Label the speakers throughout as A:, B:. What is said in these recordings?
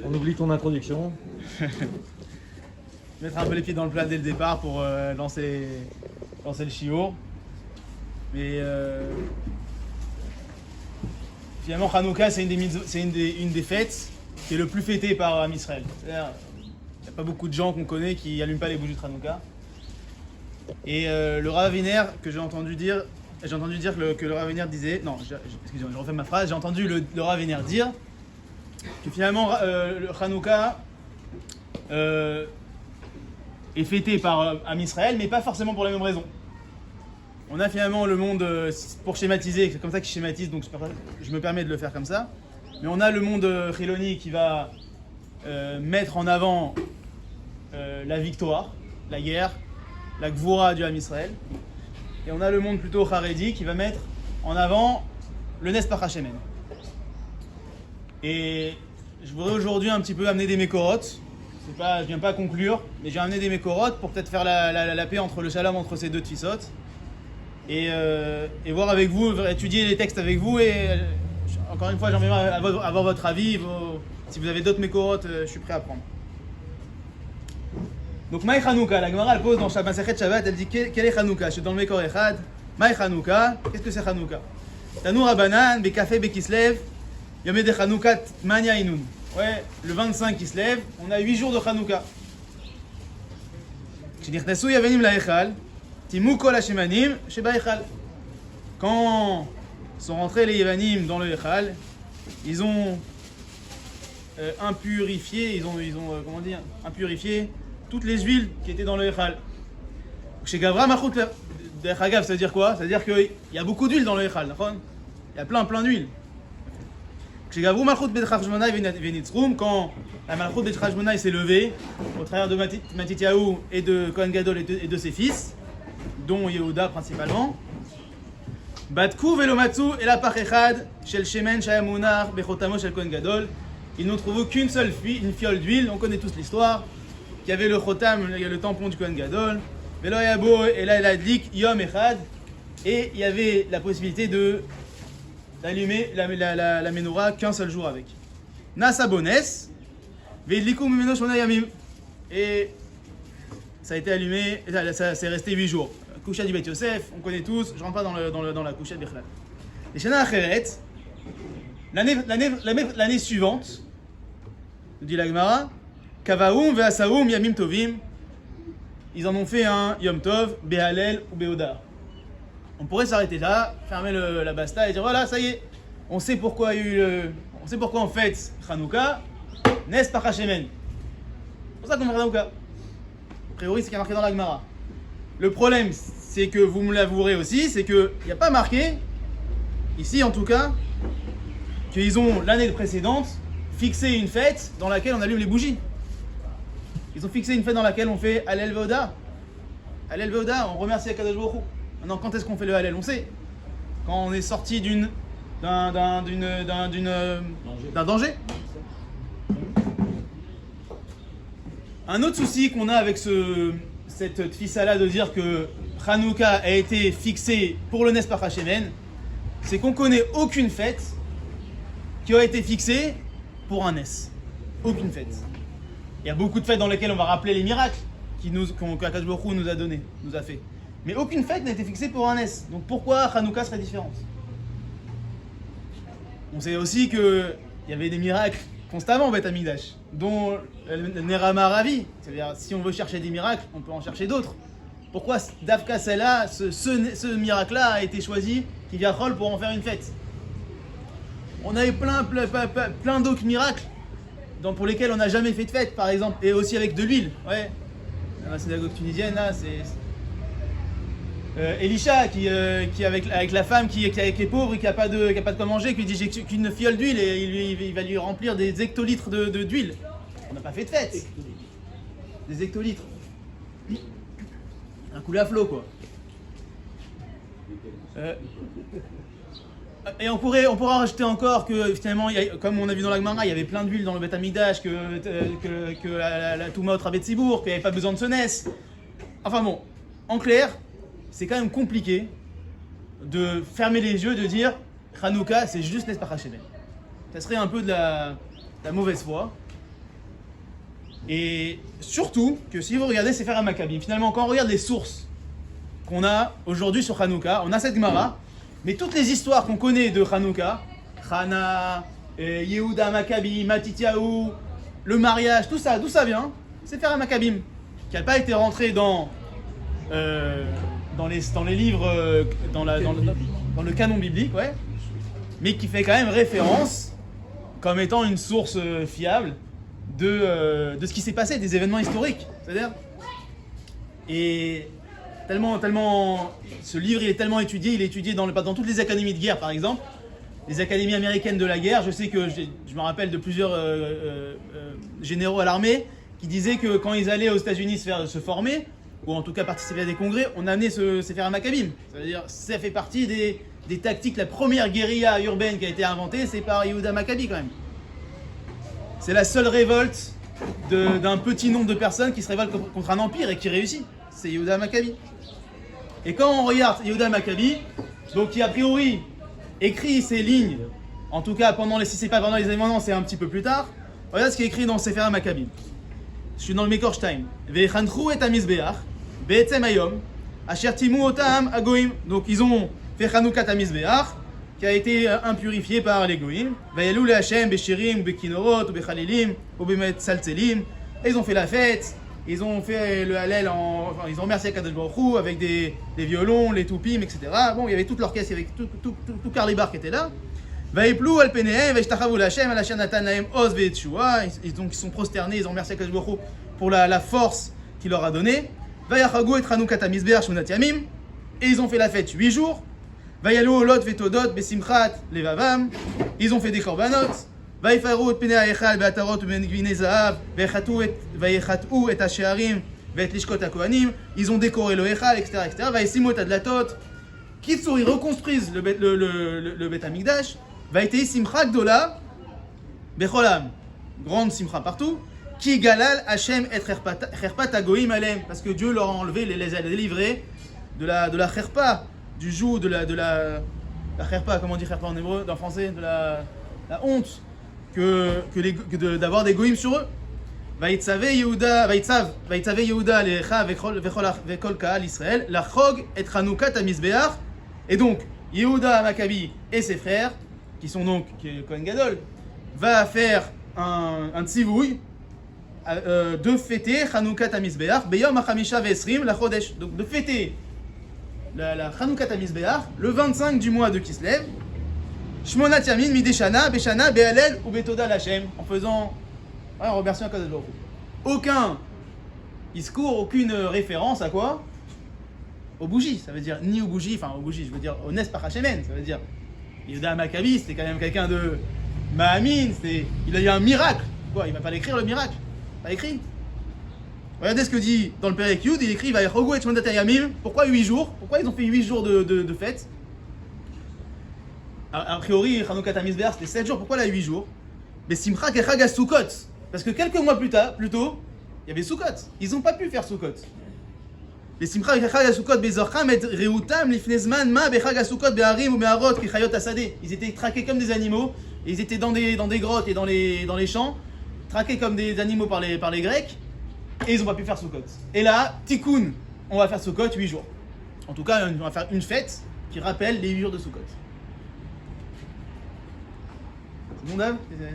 A: On oublie ton introduction.
B: Mettre un peu les pieds dans le plat dès le départ pour lancer le chiour. Mais finalement, Hanouka, c'est une des fêtes qui est le plus fêtée par Am Israël. C'est-à-dire, il n'y a pas beaucoup de gens qu'on connaît qui n'allument pas les bougies de Hanouka. Et le Rav Aviner, que j'ai entendu dire que le Rav Aviner disait... Non, excusez-moi, je refais ma phrase. J'ai entendu le Rav Aviner dire que finalement, le Hanouka est fêté par Am Israël, mais pas forcément pour les mêmes raisons. On a finalement le monde, pour schématiser, c'est comme ça qu'il schématise, donc je me permets de le faire comme ça. Mais on a le monde Chiloni qui va mettre en avant la victoire, la guerre, la Gvoura du Am Israël. Et on a le monde plutôt Haredi qui va mettre en avant le Nes Pachashemen. Et je voudrais aujourd'hui un petit peu amener des mécorotes. Je ne viens pas conclure, mais j'ai amené des mécorotes pour peut-être faire la paix entre le shalom entre ces deux tfisot. Et voir avec vous, étudier les textes avec vous. Et encore une fois, j'aimerais avoir votre avis. Si vous avez d'autres mécorotes, je suis prêt à prendre. Donc, Maï Hanouka, la Gemara elle pose dans Masechet Shabbat, elle dit quel est Hanouka? Je suis dans le Mekor Echad. Maï Hanouka, qu'est-ce que c'est Hanouka? Tanou Rabanan, Bekafé Bekislev, Yomé de Hanouka Mania Inun. Ouais, le 25 qui se lève, on a 8 jours de Hanouka. כשנכנסו יוונים להיכל, טימאו כל השמנים שבהיכל. Quand sont rentrés les Yévanim dans le Echal, ils ont impurifié, impurifié toutes les huiles qui étaient dans le Echal. Chez Gavra Machout Dechagav, ça veut dire quoi? Ça veut dire qu'il y a beaucoup d'huile dans le Echal, il y a plein d'huile. Chez Gavrou Malchut Bet Chashmonai Venitzrum, quand la Malchut Bet Chashmonai s'est levée au travers de Matityahu et de Kohen Gadol et de ses fils, dont Yehuda principalement, Batkou Velomatsu et la Pachechad Shel Shemen Shayamunar Bechotamo Shel Kohen Gadol, ils n'ont trouvé qu'une seule une fiole d'huile, on connaît tous l'histoire, qui avait le Chotam, le tampon du Kohen Gadol, Velo Yabo et là il a dit Yom Echad, et il y avait la possibilité d'allumer la menorah qu'un seul jour avec. Nasa Bones, Vedlikum Mimeno Shmona Yamim. Et ça a été allumé, ça c'est resté 8 jours. Kusha du Bet Yosef, on connaît tous, je rentre pas dans la Kusha de Bichlal. Les Shana Acheret, l'année suivante, nous dit la Gemara, Kavaoum Ve'asaoum Yamim Tovim, ils en ont fait un Yom Tov, Behalel ou Beodar. On pourrait s'arrêter là, fermer la basta et dire voilà, ça y est, on sait pourquoi on fête Hanouka, Nes Pachashemen. C'est pour ça qu'on fait Hanouka. A priori, c'est ce qui est marqué dans la Gemara. Le problème, c'est que vous me l'avouerez aussi, c'est qu'il n'y a pas marqué, ici en tout cas, qu'ils ont l'année précédente fixé une fête dans laquelle on allume les bougies. Ils ont fixé une fête dans laquelle on fait Hallel Veoda. Hallel Veoda, on remercie Akadosh Baruch Hu. Maintenant, quand est-ce qu'on fait le Hallel? On sait. Quand on est sorti d'un danger. Un autre souci qu'on a avec cette tfissa-là de dire que Hanouka a été fixé pour le Nes Pachashemen, c'est qu'on connaît aucune fête qui a été fixée pour un Nes. Aucune fête. Il y a beaucoup de fêtes dans lesquelles on va rappeler les miracles qu'Akadosh Baruch Hu nous a fait. Mais aucune fête n'a été fixée pour un Nes. Donc pourquoi Hanouka serait différente? On sait aussi qu'il y avait des miracles constamment au Beth Amikdash, dont le Nerama Ravi. C'est-à-dire, si on veut chercher des miracles, on peut en chercher d'autres. Pourquoi Davka celle-là, ce miracle-là a été choisi, qui vient Chol pour en faire une fête? On a eu plein d'autres miracles pour lesquels on n'a jamais fait de fête, par exemple, et aussi avec de l'huile. Ouais. La synagogue tunisienne, là, c'est... Elisha qui avec la femme qui est pauvre et qui a pas de quoi manger, qui lui dit j'ai qu'une fiole d'huile et il va lui remplir des hectolitres d'huile. On n'a pas fait de fête. Des hectolitres. Un coulé à flot quoi. Et on pourrait en rajouter encore que finalement, comme on a vu dans la Gemara, il y avait plein d'huile dans le Beth Amikdash, que la Toumaot Rabet Tzibour, qu'il n'y avait pas besoin de ce Nes. Enfin bon, en clair, c'est quand même compliqué de fermer les yeux, de dire Hanouka c'est juste Nes Pachashemen. Ça serait un peu de la mauvaise foi. Et surtout que si vous regardez Sefer HaMaccabim, finalement quand on regarde les sources qu'on a aujourd'hui sur Hanouka, on a cette Gemara, mais toutes les histoires qu'on connaît de Hanouka, Hana, Yehuda Maccabi, Matityahu, le mariage, tout ça, d'où ça vient? Sefer HaMaccabim, qui n'a pas été rentré dans les livres, dans le canon biblique, ouais, mais qui fait quand même référence comme étant une source fiable de ce qui s'est passé, des événements historiques. C'est-à-dire, et tellement, ce livre il est tellement étudié, il est étudié dans toutes les académies de guerre par exemple, les académies américaines de la guerre. Je sais que je me rappelle de plusieurs généraux à l'armée qui disaient que quand ils allaient aux États-Unis se former, ou en tout cas participer à des congrès, on amenait ce Sefer HaMaccabim. C'est-à-dire, ça fait partie des tactiques. La première guérilla urbaine qui a été inventée, c'est par Yehuda Maccabi quand même. C'est la seule révolte d'un petit nombre de personnes qui se révoltent contre un empire et qui réussit. C'est Yehuda Maccabi. Et quand on regarde Yehuda Maccabi, donc qui a priori écrit ces lignes, en tout cas si c'est pas pendant les événements, c'est un petit peu plus tard. Regarde ce qui est écrit dans Sefer HaMaccabim. Je suis dans le Mekorstein. Ve'chanchu et hamizbeach be'etzem hayom asher timu otam hagoyim. Donc ils ont fait Chanoukat hamizbeach qui a été impurifié par les goyim. Vayalou le Hashem be'shirim be'kinorot be'chalilim be'metzaltzelim. Et ils ont fait la fête. Ils ont fait le Hallel, ils ont remercié Kadosh Baruch Hu avec des violons, les toupim, etc. Bon, il y avait toute l'orchestre, il y avait tout Carlibar qui était là. Vaïplou al penehem, vaïshtachavu l'Hashem, al Hashem natan lahem oz ve'etshua. Ils sont prosternés, ils ont remercié Kadosh Baruch Hu pour la force qu'il leur a donnée. Vayachagu et Chanoukat hamizbeach shmonat yamim. Et ils ont fait la fête 8 jours. Vayalou olot ve'todot besimchat levavam. Ils ont fait des korbanot. ויפארו את פני ההיכל בעטרות ובגביני זהב ויחטאו את השערים ואת לשכות הכהנים. Ils ont décoré le היכל, etc. וישימו את הדלתות. קיצור, ils reconstruisent le בית המקדש. והייתה שמחה גדולה בכל העם. Grande simcha partout. כי גלל השם את חרפת הגויים עליהם. Parce que Dieu leur a enlevé, les a délivrés de la kherpa, du joug, de la kherpa, comment on dit kherpa en hébreu, en français, de la honte. D'avoir des goïms sur eux. ויצווה יהודה לאחיו וכל קהל ישראל לחוג את חנוכת המזבח. Et donc Yehuda Maccabi et ses frères qui sont donc Kohen Gadol va faire un tzivouï de fêter Chanoukat HaMizbeach beyom hachamisha ve'esrim lachodesh. Donc de fêter la Chanoukat HaMizbeach le 25 du mois de Kislev. Shmonat yamin midei shana beshana be'alel ou betoda l'Hashem, en faisant en remerciant à Kadosh Baruch Hu. Aucun discours, aucune référence à quoi? Aux bougies. Ça veut dire ni aux bougies, je veux dire au Nes Parashemen. Ça veut dire Yehuda Maccabi, c'était quand même quelqu'un de Mahamin, il a eu un miracle. Quoi, il va pas l'écrire le miracle? Pas écrit. Regardez ce que dit dans le Perek Yud, il écrit Vayachogu et Shmonat yamim. Pourquoi 8 jours? Pourquoi ils ont fait 8 jours de fête? A priori, Chanoukat HaMizbeach c'était 7 jours, pourquoi là 8 jours? Mais Simcha Kechag HaSukkot. Parce que quelques mois plus tôt, il y avait Sukkot. Ils n'ont pas pu faire Sukkot. Mais Simcha Kechag HaSukkot Bezorcham et Reutam Lifnei Zman Ma Bechag HaSukkot Be'arim ou Be'arot Kechayot Hasadeh. Ils étaient traqués comme des animaux, et ils étaient dans des grottes et dans les champs, traqués comme des animaux par les Grecs, et ils n'ont pas pu faire Sukkot. Et là, Tikkun, on va faire Sukkot 8 jours. En tout cas, on va faire une fête qui rappelle les 8 jours de Sukkot. C'est bon, Dave?
A: Elle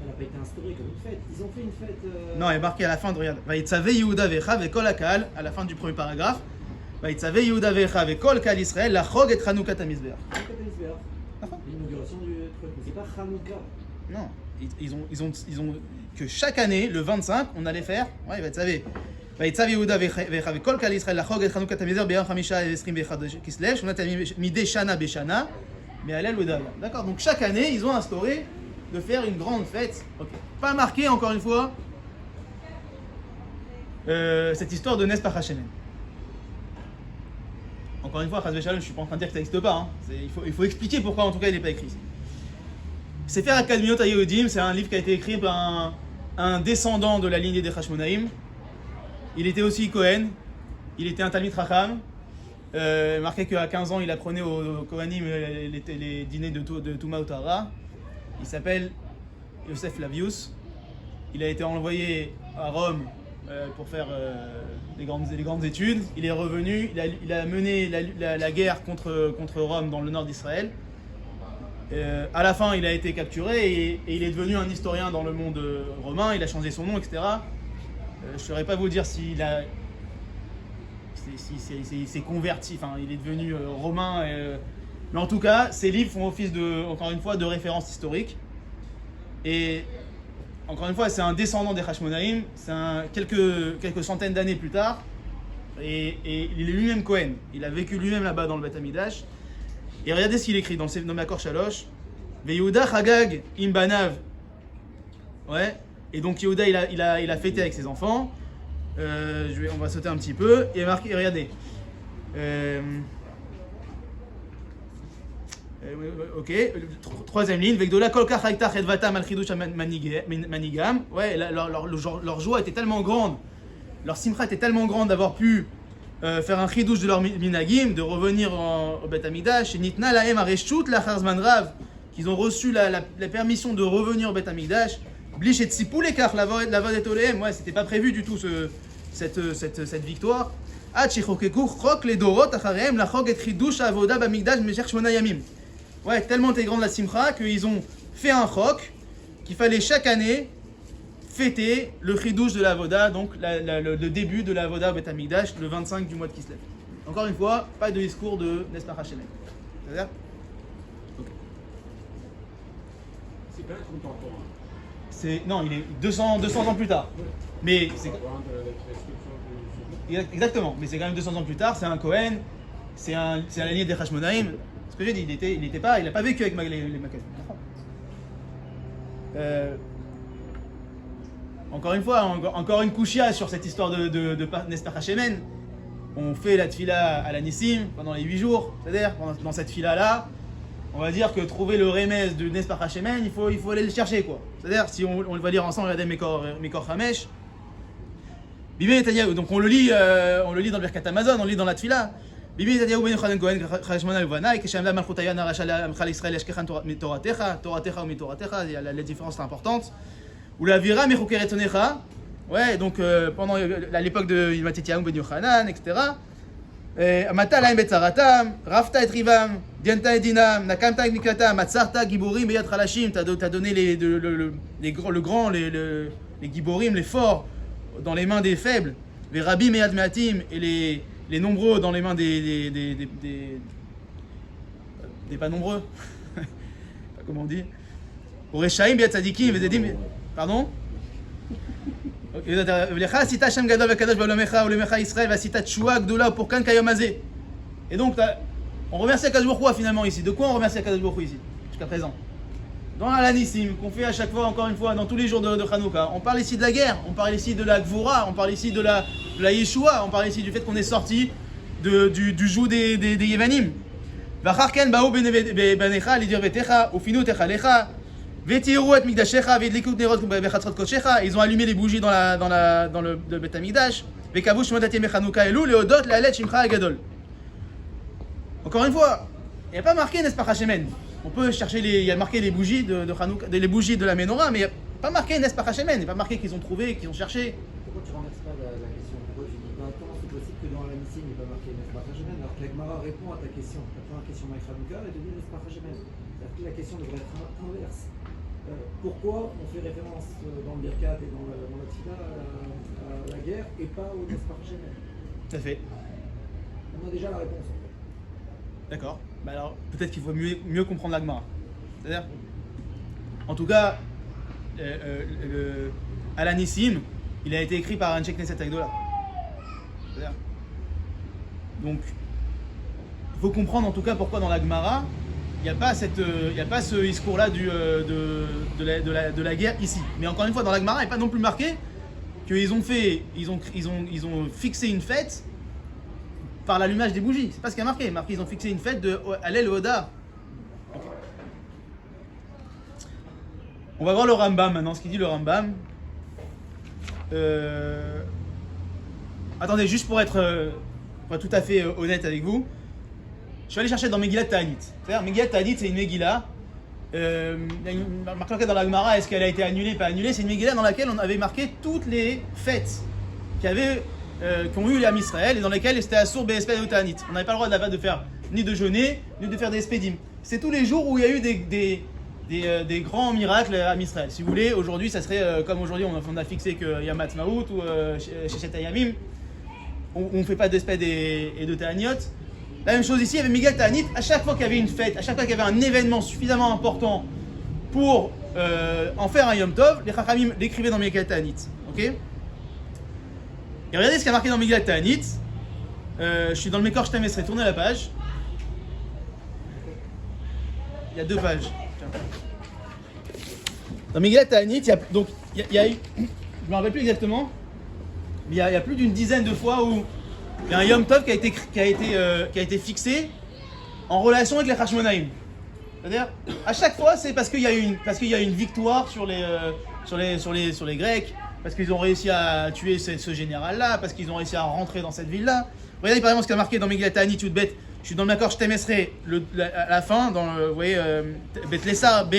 A: n'a pas été instaurée comme une fête. Ils ont fait une fête.
B: Non, il est marqué à la fin de regarde. Vaïtzave Yehuda vecha vekol hakal, à la fin du premier paragraphe. Vaïtzave Yehuda vecha vekol kal Israël la chog et Chanoukat HaMizbeach.
A: L'inauguration du truc, mais c'est pas Chanouka.
B: Non, ils ont que chaque année, le 25, on allait faire. Ouais, Vaïtzave. Vaïtzave Yehuda vecha vekol kal Israël la chog et Chanoukat HaMizbeach beyam chamisha esrim bechad kislev shmonat yamim midei shana beshana. Mais Hallel ou Dalia. D'accord, donc chaque année, ils ont instauré de faire une grande fête. Okay. Pas marqué, encore une fois, cette histoire de Nes Parashemen. Encore une fois, Chas v'Shalom, je suis pas en train de dire que ça n'existe pas. Hein. Il faut expliquer pourquoi, en tout cas, il n'est pas écrit. Sefer HaKadmiot HaYehudim, c'est un livre qui a été écrit par un descendant de la lignée des Hashmonaïm. Il était aussi Kohen. Il était un Talmid Chacham. Marqué qu'à 15 ans, il apprenait aux Kohanim les dîners de Touma Utara. Il s'appelle Yosef Flavius. il a été envoyé à Rome pour faire les grandes études. Il est revenu, il a mené la guerre contre Rome dans le nord d'Israël. À la fin, il a été capturé et il est devenu un historien dans le monde romain. Il a changé son nom, etc. Je ne saurais pas vous dire s'il s'est converti, enfin, il est devenu romain. Mais en tout cas, ses livres font office encore une fois, de référence historique. Et encore une fois, c'est un descendant des Hashmonaïm. C'est quelques centaines d'années plus tard. Et il est lui-même Cohen. Il a vécu lui-même là-bas dans le Beth Amikdash. Et regardez ce qu'il écrit dans le Makor Shalosh. Veyehuda Chagag Imbanav. Ouais. Et donc Yehuda, il a fêté avec ses enfants. On va sauter un petit peu. Et marqué, regardez. Ok. Troisième ligne. Vegdola Kolkach Haïtach Edvatam Al Chidush Manigam. Ouais. Leur joie était tellement grande. Leur simcha était tellement grande d'avoir pu faire un chidouche de leur minagim, de revenir au Beth Amikdash, et Nitna lahem areshut lachar zman rav, qu'ils ont reçu la permission de revenir au Beth Amikdash, blish et tzipou lekach lavad et olehem, ouais, c'était pas prévu du tout cette victoire. Ad shechokeku chok les dorot acharehem lachog et chidouche avoda b'amikdash mesher shmona yamim. Ouais, tellement était grande la simcha qu'ils ont fait un chok qu'il fallait chaque année fêter le chidouche de la Avoda, donc le début de la Avoda au Beth Amikdash, le 25 du mois de Kislev. Encore une fois, pas de discours de Nespa Hashem. C'est-à-dire okay.
A: C'est pas contemporain.
B: Non, il est 200 ans plus tard.
A: Ouais.
B: Mais c'est... Exactement, mais c'est quand même 200 ans plus tard, c'est un Cohen, c'est à la lignée des Hashmonaïm. Ce que j'ai dit, il n'a pas vécu avec les Maccabées. Encore une fois, encore une couchia sur cette histoire de Nespa Hashemen. On fait la tfila à la Nissim pendant les 8 jours. C'est-à-dire, dans cette fila-là, on va dire que trouver le remez de Nespa Hashemen, il faut aller le chercher, quoi. C'est-à-dire, si on va lire ensemble, regardez Mekor Hamesh. Bibi Netanyahu, donc on le lit dans le Birkat Amazon, on le lit dans la tfila. Bibi Netanyahu ben Yochanan Cohen, Chashmona Levana, Keshem la Malchut Ayana Rachal Amchal Israël Yashkechan Toratecha ou Mitoratecha, la différence est importante. Ou la vira mechukeret. Ouais, donc pendant l'époque de Matityahu ben Yochanan, etc. Amata laim betzaratam, rafta et rivam, dianta et dinam, nakamta et miklatam, matzarta giborim beyad chalashim. T'as donné les giborim, les forts, dans les mains des faibles, les rabim beyad meatim, et les nombreux dans les mains des pas nombreux. Comment on dit? Pour Reshaim beyad tzadikim, vezedim. Pardon? Et donc on remercie Akadosh Baruch Hu finalement ici. De quoi on remercie Akadosh Baruch Hu ici jusqu'à présent? Dans la Nissim qu'on fait à chaque fois, encore une fois, dans tous les jours de Hanouka, on parle ici de la guerre, on parle ici de la Gvura, on parle ici de la Yeshua, on parle ici du fait qu'on est sorti du joug des Yevanim. Vacharken baou benecha lidir vetecha ufinu techalecha. Ils ont allumé les bougies dans le Beth Amikdash. Encore une fois, il n'y a pas marqué Nespa Hashemen. On peut chercher il y a marqué les bougies de Hanouka, les bougies de la Menorah, mais il n'y a pas marqué Nespa Hashemen. Il n'y a pas marqué qu'ils ont trouvé, qu'ils ont cherché.
C: Pourquoi tu ne renverses pas la question? Pourquoi tu dis comment c'est possible que dans la Nissim il n'y ait pas marqué Nespa Hashemen alors que la Gemara répond à ta question? La première question Maïk Hanouka et te dit Nespa Hashemen. C'est-à-dire que la question devrait être inverse. Pourquoi on fait référence dans le Birkat et dans la Tfila à la guerre et pas au Nespa Hashemen?
B: Tout à fait.
C: On a déjà la réponse en fait.
B: D'accord. Bah alors, peut-être qu'il faut mieux comprendre la Gemara. C'est-à-dire, en tout cas, à la Nissim, il a été écrit par un Knesset Agdola. C'est-à-dire, donc, il faut comprendre en tout cas pourquoi dans la Gemara, il n'y a pas ce discours-là de la guerre ici. Mais encore une fois, dans la Gemara, il n'est pas non plus marqué qu'ils ont fixé une fête par l'allumage des bougies. C'est pas ce qui est marqué. Ils ont fixé une fête de Hallel Oda. Okay. On va voir le Rambam maintenant, ce qu'il dit le Rambam. Attendez, juste pour être tout à fait honnête avec vous, je suis allé chercher dans Megillat Ta'anit. C'est-à-dire, Megillat Ta'anit, c'est une Megillah il y a une marque dans la Gemara, est-ce qu'elle a été annulée, pas annulée? C'est une Megillah dans laquelle on avait marqué toutes les fêtes qui ont eu les Am Israël et dans lesquelles c'était Assour Be'esped Utanit. On n'avait pas le droit de faire ni de jeûner, ni de faire des espédim. C'est tous les jours où il y a eu des grands miracles à Israël. Si vous voulez, aujourd'hui, ça serait comme aujourd'hui, on a fixé que Yom Ha'atzmaut ou Sheshet Hayamim, on ne fait pas d'espèdes et de Ta'aniot. La même chose ici, il y avait Megillat Ta'anit. À chaque fois qu'il y avait une fête, à chaque fois qu'il y avait un événement suffisamment important pour en faire un Yom Tov, les Chachamim l'écrivaient dans Megillat Ta'anit. Ok? Et regardez ce qu'il y a marqué dans Megillat Ta'anit. Je suis dans le Mekor Shtem Esrei, tournez la page. Il y a 2 pages. Tiens. Dans Megillat Ta'anit, il y a eu, je ne me rappelle plus exactement, mais il y a plus d'une dizaine de fois où il y a un Yom Tov qui a été fixé en relation avec les Hashmonaïm. C'est-à-dire, à chaque fois, c'est parce qu'il y a une victoire sur les Grecs, parce qu'ils ont réussi à tuer ce général-là, parce qu'ils ont réussi à rentrer dans cette ville-là. Regardez par exemple ce qu'il y a marqué dans Megillat Ta'anit Yudbet. Je suis dans le Makor Shtem Esrei, à la fin, vous voyez, Bet Lessar,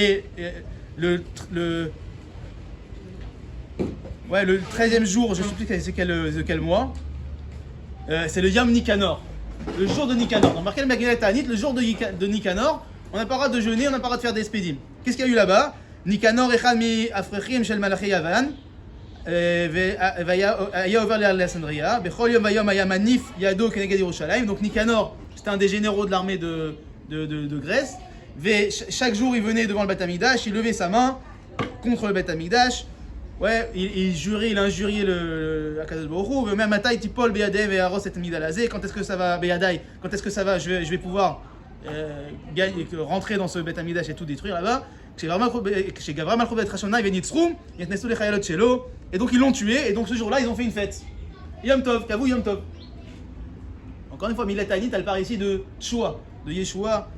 B: le 13e jour, je ne sais plus c'est quel mois. C'est le Yom Nikanor, le jour de Nikanor. Dans marqué le Megillat Ta'anit, le jour de Nikanor, on n'a pas le droit de jeûner, on n'a pas le droit de faire des spédim. Qu'est-ce qu'il y a eu là-bas? Nikanor echad mi afrechim shel malachei Yavan, vaya over l'Alexandria, bechol yom vayom haya manif yado keneged Yerushalayim. Donc Nikanor, c'était un des généraux de l'armée de Grèce. Chaque jour, il venait devant le Beth Amikdash, il levait sa main contre le Beth Amikdash. Ouais, il injuriait le Akadosh Baruch Hu. Même Matai tipol beyadei ve'aros et migdalazé. Quand est-ce que ça va beyadai? Quand est-ce que ça va? Je vais pouvoir rentrer dans ce Beth Amikdash et tout détruire là-bas. Chez Gavra Malchut Bet Rashona, Venitzrum, Yetnesu le Chayalot Shelo. Et donc ils l'ont tué. Et donc ce jour-là, ils ont fait une fête. Yom Tov, Kavu Yom Tov. Encore une fois, Megillat Ta'anit, elle part ici de Tshua, de Yeshua.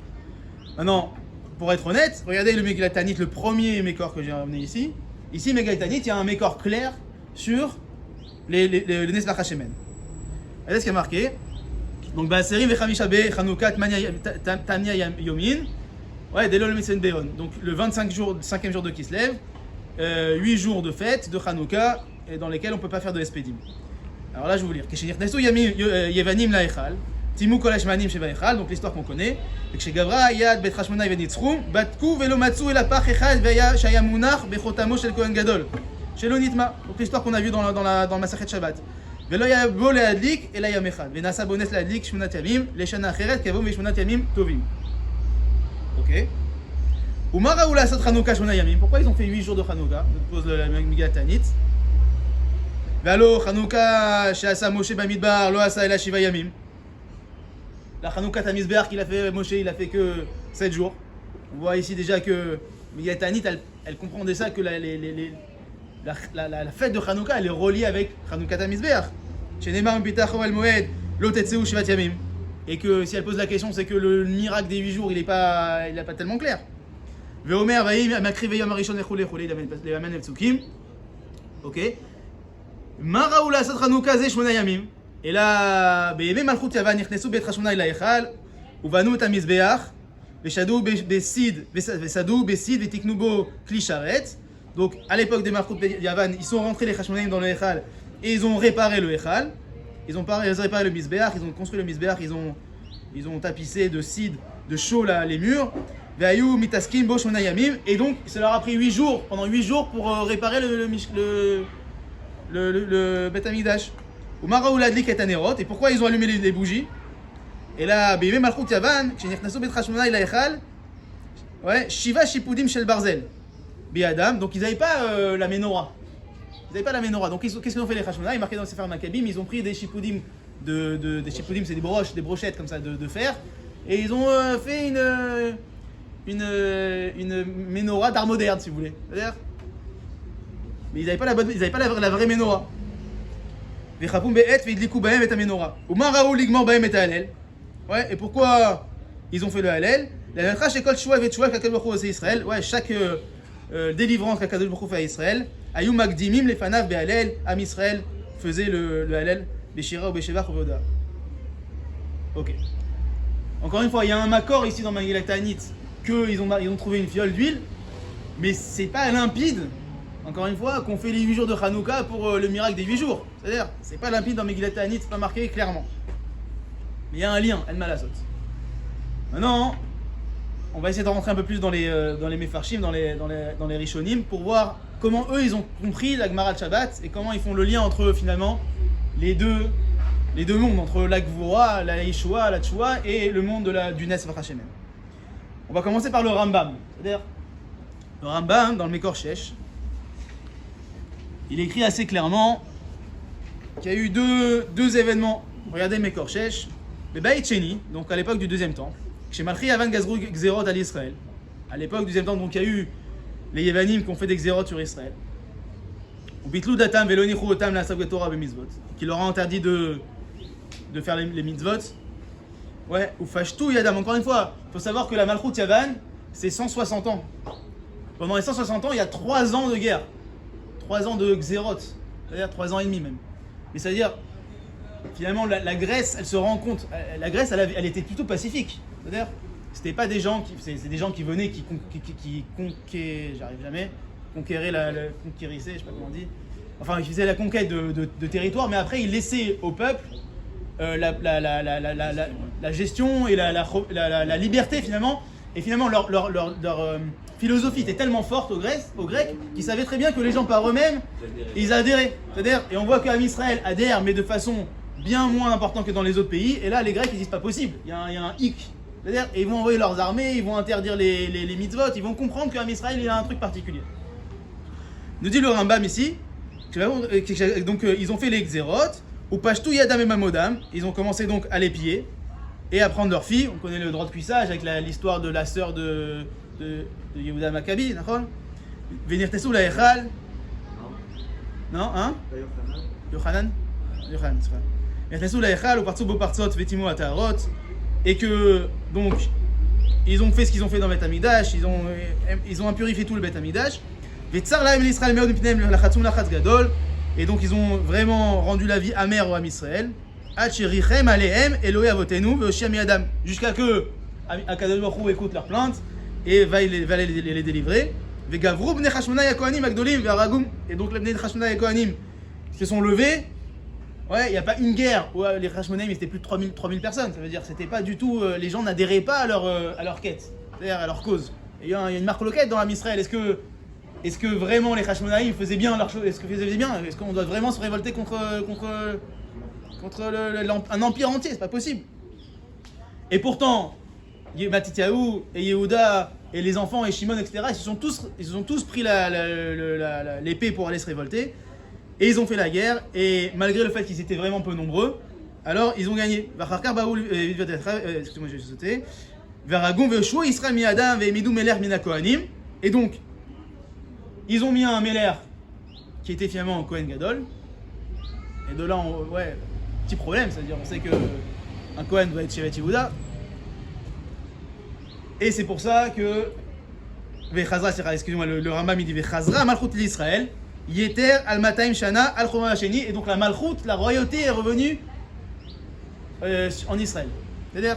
B: Maintenant, pour être honnête, regardez le Megillat Ta'anit, le premier Mekor que j'ai ramené ici. Ici, Megillat Ta'anit, il y a un Mekor clair sur les Nesbach Hashemen. Regardez ce qu'il y a marqué. Donc, Ba'aserim vechamisha be Chanukah Tanya Yomin. Ouais, Delol Mesen Beon. Donc, le 5e jour de Kislev, 8 jours de fête de Chanukah, dans lesquels on ne peut pas faire de Espedim. Alors là, je vais vous lire. Keshenirnesu Yevanim La'echal. Timu Kol Hashmanim Sheva Echal, donc l'histoire qu'on connaît. Et chez Gavra, Yad Bet Hashmona Venitzrum, Batku Velo Matsu El Apach Echad Veya Shaya Munach Bechotamo Shel Kohen Gadol. Shelo Nitma. Donc l'histoire qu'on a vue dans le Masachet Shabbat. Velo Yabo Leadlik Ela Yam Echad. Venasa Bones Leadlik Shmonat Yamim, Leshana Acheret Kavom Veshmonat Yamim Tovim. Ok. Umara Oula Asot Chanukah Shmona Yamim. Pourquoi ils ont fait 8 jours de Chanukah? Pose le Megillat Ta'anit. Valo Chanukah Sheasa Moshe Bamidbar Lo Asa Ela Shiva Yamim. La Chanukah Tamizbeach qu'il a fait Moshe, il a fait que 7 jours. On voit ici déjà que Megillat Ta'anit, elle comprend ça que la fête de Chanukah, elle est reliée avec Chanukah Tamizbeach. Shenemar Mpitach Oel Moed Lo Tetseu Shivat Yamim. Et que si elle pose la question, c'est que le miracle des 8 jours, il n'est pas tellement clair. Veomer Vaïm Makri Veyom Arishon Echule Echule les Amen Psukim. Ok. Mara Oula Asot Chanukah Ze Shmona Yamim. Et là, בימי מלכות יוון נכנסו בית חשמונאי אל ההיכל ובנו את המזבח ושדו בסיד ותקנו בו כלי שרת. Donc à l'époque des Malchut Yavan, ils sont rentrés les Hashmonaïm dans le Echal et ils ont réparé le Echal. Ils ont réparé le Mizbeach, ils ont construit le Mizbeach, ils ont tapissé de sid, de chaux les murs. Ve'ayu mitaskim bo shmona yamim. Et donc ça leur a pris 8 jours, pendant 8 jours pour réparer le Beth Amikdash. Et pourquoi ils ont allumé les bougies? Et là, Bimé Malchut Yavan, Shenirnasu Bet Hashmona El Echal, ouais, Shiva Shipudim Shel Barzel, Biadam. Donc ils n'avaient pas la menorah. Ils n'avaient pas la menorah. Donc qu'est-ce qu'ils ont fait les Hashmona? Ils marquaient dans le Sefer Maccabim, ils ont pris des Shipudim, des Shipudim, c'est des brochettes comme ça de fer, et ils ont fait une menorah d'art moderne, si vous voulez. C'est-à-dire, mais ils n'avaient pas la vraie menorah. Ouais, et pourquoi ils ont fait le Hallel? Ouais, chaque délivrance qu'Akadosh Baruch Hu fait à Israël, Ayou Magdimim les Fanav Be'Hallel, Am Israël faisait le Hallel, Beshira ou Beshevach ou Voda. Ok. Encore une fois, il y a un makor ici dans Megillat Ta'anit qu'ils ont trouvé une fiole d'huile, mais c'est pas limpide, encore une fois, qu'on fait les 8 jours de Hanouka pour le miracle des 8 jours. C'est-à-dire, c'est pas limpide dans Megillat Ta'anit, c'est pas marqué clairement. Mais il y a un lien, El Malasot. Maintenant, on va essayer de rentrer un peu plus dans les Mefarshim, dans les Rishonim, pour voir comment eux ils ont compris la Gemara de Shabbat et comment ils font le lien entre finalement les deux mondes, entre la Gvura, la Yeshua, la Tchoua et le monde du Nes Vachashemem. On va commencer par le Rambam. C'est-à-dire, le Rambam, dans le Mekor Shesh, il écrit assez clairement qu'il y a eu deux événements. Regardez Mekor Shesh, le Beit Sheni, donc à l'époque du deuxième temple, chez Malchi Yavan Gazru Gzerot al Israël. À l'époque du deuxième temple, donc il y a eu les Yevanim qui ont fait des Gzerot sur Israël. Ou Bitlu Datam Veloni Chuotam la Sabgat Torah Bemizvot, qui leur a interdit de faire les mitzvot. Ouais, ou Fashtu Yadam. Encore une fois, il faut savoir que la Malchut Yavan, c'est 160 ans. Pendant les 160 ans, il y a 3 ans de guerre. 3 ans de Gzerot. C'est-à-dire 3 ans et demi même. Mais c'est-à-dire, finalement, la Grèce, elle se rend compte. La Grèce, elle était plutôt pacifique. C'est-à-dire, c'était pas des gens qui. C'est des gens qui venaient, qui j'arrive jamais. Conquérissaient, je sais pas comment on dit. Enfin, ils faisaient la conquête de territoire, mais après, ils laissaient au peuple la gestion et la liberté finalement. Et finalement, leur philosophie était tellement forte aux Grecs qu'ils savaient très bien que les gens par eux-mêmes, ils adhéraient. C'est-à-dire, et on voit qu'Am Israël adhère, mais de façon bien moins importante que dans les autres pays. Et là, les Grecs, ils disent pas possible. Il y a un hic. C'est-à-dire, ils vont envoyer leurs armées, ils vont interdire les mitzvot, ils vont comprendre qu'Am Israël, il a un truc particulier. Nous dit le Rambam ici, donc ils ont fait les Xérot, ou Pashtu Yadam et Mamodam, ils ont commencé donc à les piller et à prendre leurs filles. On connaît le droit de cuissage avec l'histoire de la sœur de Yehuda Maccabi, d'accord? Venir Tessou la Echal. Non, hein? Yochanan, c'est vrai. Venir Tessou la Echal, ou Partsou Bo Partsot, Vetimo Ataharot, et que donc ils ont fait ce qu'ils ont fait dans le Beth Amikdash, ils ont impurifié tout le Beth Amikdash. Et donc ils ont vraiment rendu la vie amère au Ham Israël. Jusqu'à que Akadosh Baruch Hu écoute leurs plaintes et va les délivrer. Et donc les Bnei Chashmona et Kohanim se sont levés. Ouais, il n'y a pas une guerre où les Chashmonaïm étaient plus de 3000 personnes. Ça veut dire que c'était pas du tout. Les gens n'adhéraient pas à leur quête, c'est-à-dire à leur cause. Et il y a une marque loquette dans Ham Israël. Est-ce que vraiment les Hashmonaïm faisaient bien leur chose? Est-ce qu'on doit vraiment se révolter contre un empire entier? C'est pas possible. Et pourtant, Matityahu et Yehuda et les enfants et Shimon, etc., ils se sont tous pris l'épée pour aller se révolter. Et ils ont fait la guerre. Et malgré le fait qu'ils étaient vraiment peu nombreux, alors ils ont gagné. Excusez-moi, j'ai sauté. Et donc, ils ont mis un Meler qui était finalement un Kohen Gadol. Et de là, petit problème, c'est-à-dire on sait qu'un Kohen doit être Shevet Yehuda. Et c'est pour ça que le Rambam il dit Vechazra Malchut l'Israël Yeter al Mataim Shana al Choma Hasheni. Et donc la Malchut, la royauté est revenue en Israël. C'est-à-dire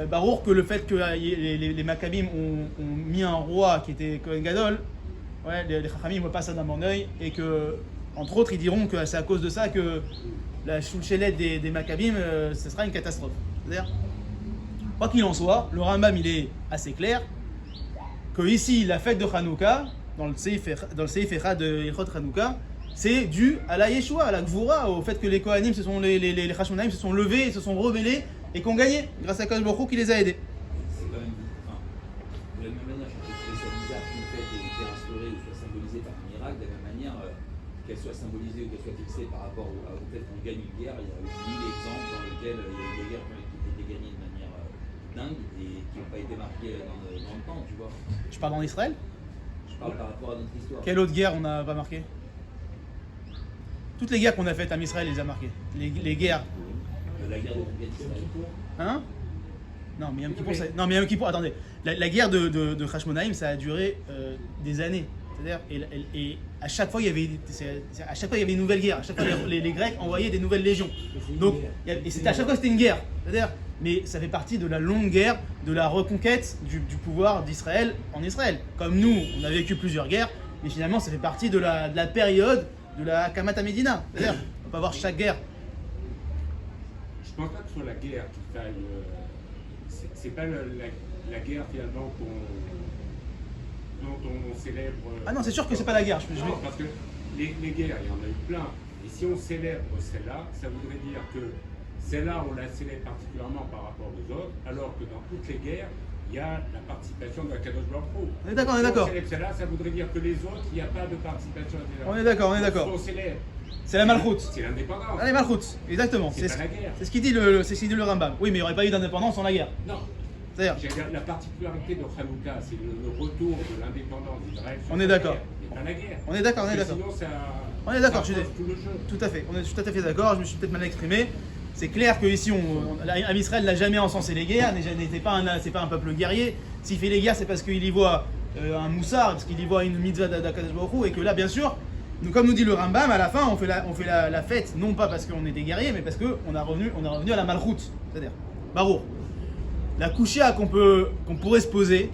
B: Baruch que le fait que les Maccabim ont mis un roi qui était Kohen Gadol, les Chachamim ne voient pas ça d'un bon oeil, et que, entre autres, ils diront que c'est à cause de ça que la Shulchelet des Maccabim, ce sera une catastrophe. C'est-à-dire, quoi qu'il en soit, le Rambam il est assez clair que ici, la fête de Hanouka, dans le Seif Echad de Ilchot Hanouka, c'est dû à la Yeshua, à la Gvura, au fait que les Kohanim, les Hashmonaïm se sont levés, se sont rebellés, et qu'on gagnait grâce à Kadosh Baruch Hu qui les a aidés.
A: C'est quand même de la même manière que c'est bizarre qu'une fête ait été instaurée ou soit symbolisée par un miracle, de la même manière qu'elle soit symbolisée ou qu'elle soit fixée par rapport au fait qu'on gagne une guerre. Il y a eu 1000 exemples dans lesquels il y a eu des guerres qui ont été gagnées de manière dingue et qui n'ont pas été marquées dans le temps, tu vois.
B: Je parle en Israël?
A: Je parle par rapport à notre histoire.
B: Quelle autre guerre on n'a pas marqué? Toutes les guerres qu'on a faites à Israël les a marquées. Les guerres.
A: La guerre de conquête d'Israël.
B: Hein? Non, mais Yom Kippour, attendez. La guerre de Hashmonaïm, ça a duré des années. C'est-à-dire, et à chaque fois, il y avait une nouvelle guerre. À chaque fois, les Grecs envoyaient des nouvelles légions. Donc, et à chaque fois, c'était une guerre. C'est-à-dire, mais ça fait partie de la longue guerre, de la reconquête du pouvoir d'Israël en Israël. Comme nous, on a vécu plusieurs guerres, mais finalement ça fait partie de la période de la Kamat Medina. C'est-à-dire, on peut voir chaque guerre.
D: Je pense pas que ce soit la guerre qui faille. C'est pas la guerre finalement dont on célèbre.
B: Ah non, c'est sûr que c'est pas la guerre.
D: Non, parce que les guerres, il y en a eu plein. Et si on célèbre celle-là, ça voudrait dire que celle-là, on la célèbre particulièrement par rapport aux autres, alors que dans toutes les guerres, il y a la participation de la Kadosh Baruch Hu.
B: On est d'accord, on est
D: Si
B: d'accord.
D: on célèbre celle-là, ça voudrait dire que les autres, il n'y a pas de participation.
B: On est d'accord, on est d'accord.
D: Ce qu'on célèbre,
B: C'est la malchoute.
D: c'est l'indépendance.
B: Ah, les malchoutes, exactement.
D: C'est pas la guerre.
B: C'est ce qu'il dit le Rambam. Oui, mais il n'y aurait pas eu d'indépendance sans la guerre.
D: Non.
B: C'est-à-dire,
D: J'allais dire, la particularité de Hanouka, c'est le retour de l'indépendance d'Israël.
B: On est d'accord.
D: Et pas la guerre.
B: on est d'accord, on est
D: Parce que
B: d'accord.
D: Sinon, ça.
B: On est d'accord,
D: ça
B: je suis
D: pose tout le jeu.
B: Tout à fait, on est tout à fait d'accord, je me suis peut-être mal exprimé. C'est clair qu'ici, Israël n'a jamais encensé les guerres, c'est pas un peuple guerrier. S'il fait les guerres, c'est parce qu'il y voit un moussard, parce qu'il y voit une mitzvah d'Akadosh Baruch Hu, et que là, bien sûr, comme nous dit le Rambam, à la fin, on fait la fête, non pas parce qu'on était guerrier, mais parce qu'on est revenu à la malchoute, c'est-à-dire, Barour. La kouchia qu'on pourrait se poser,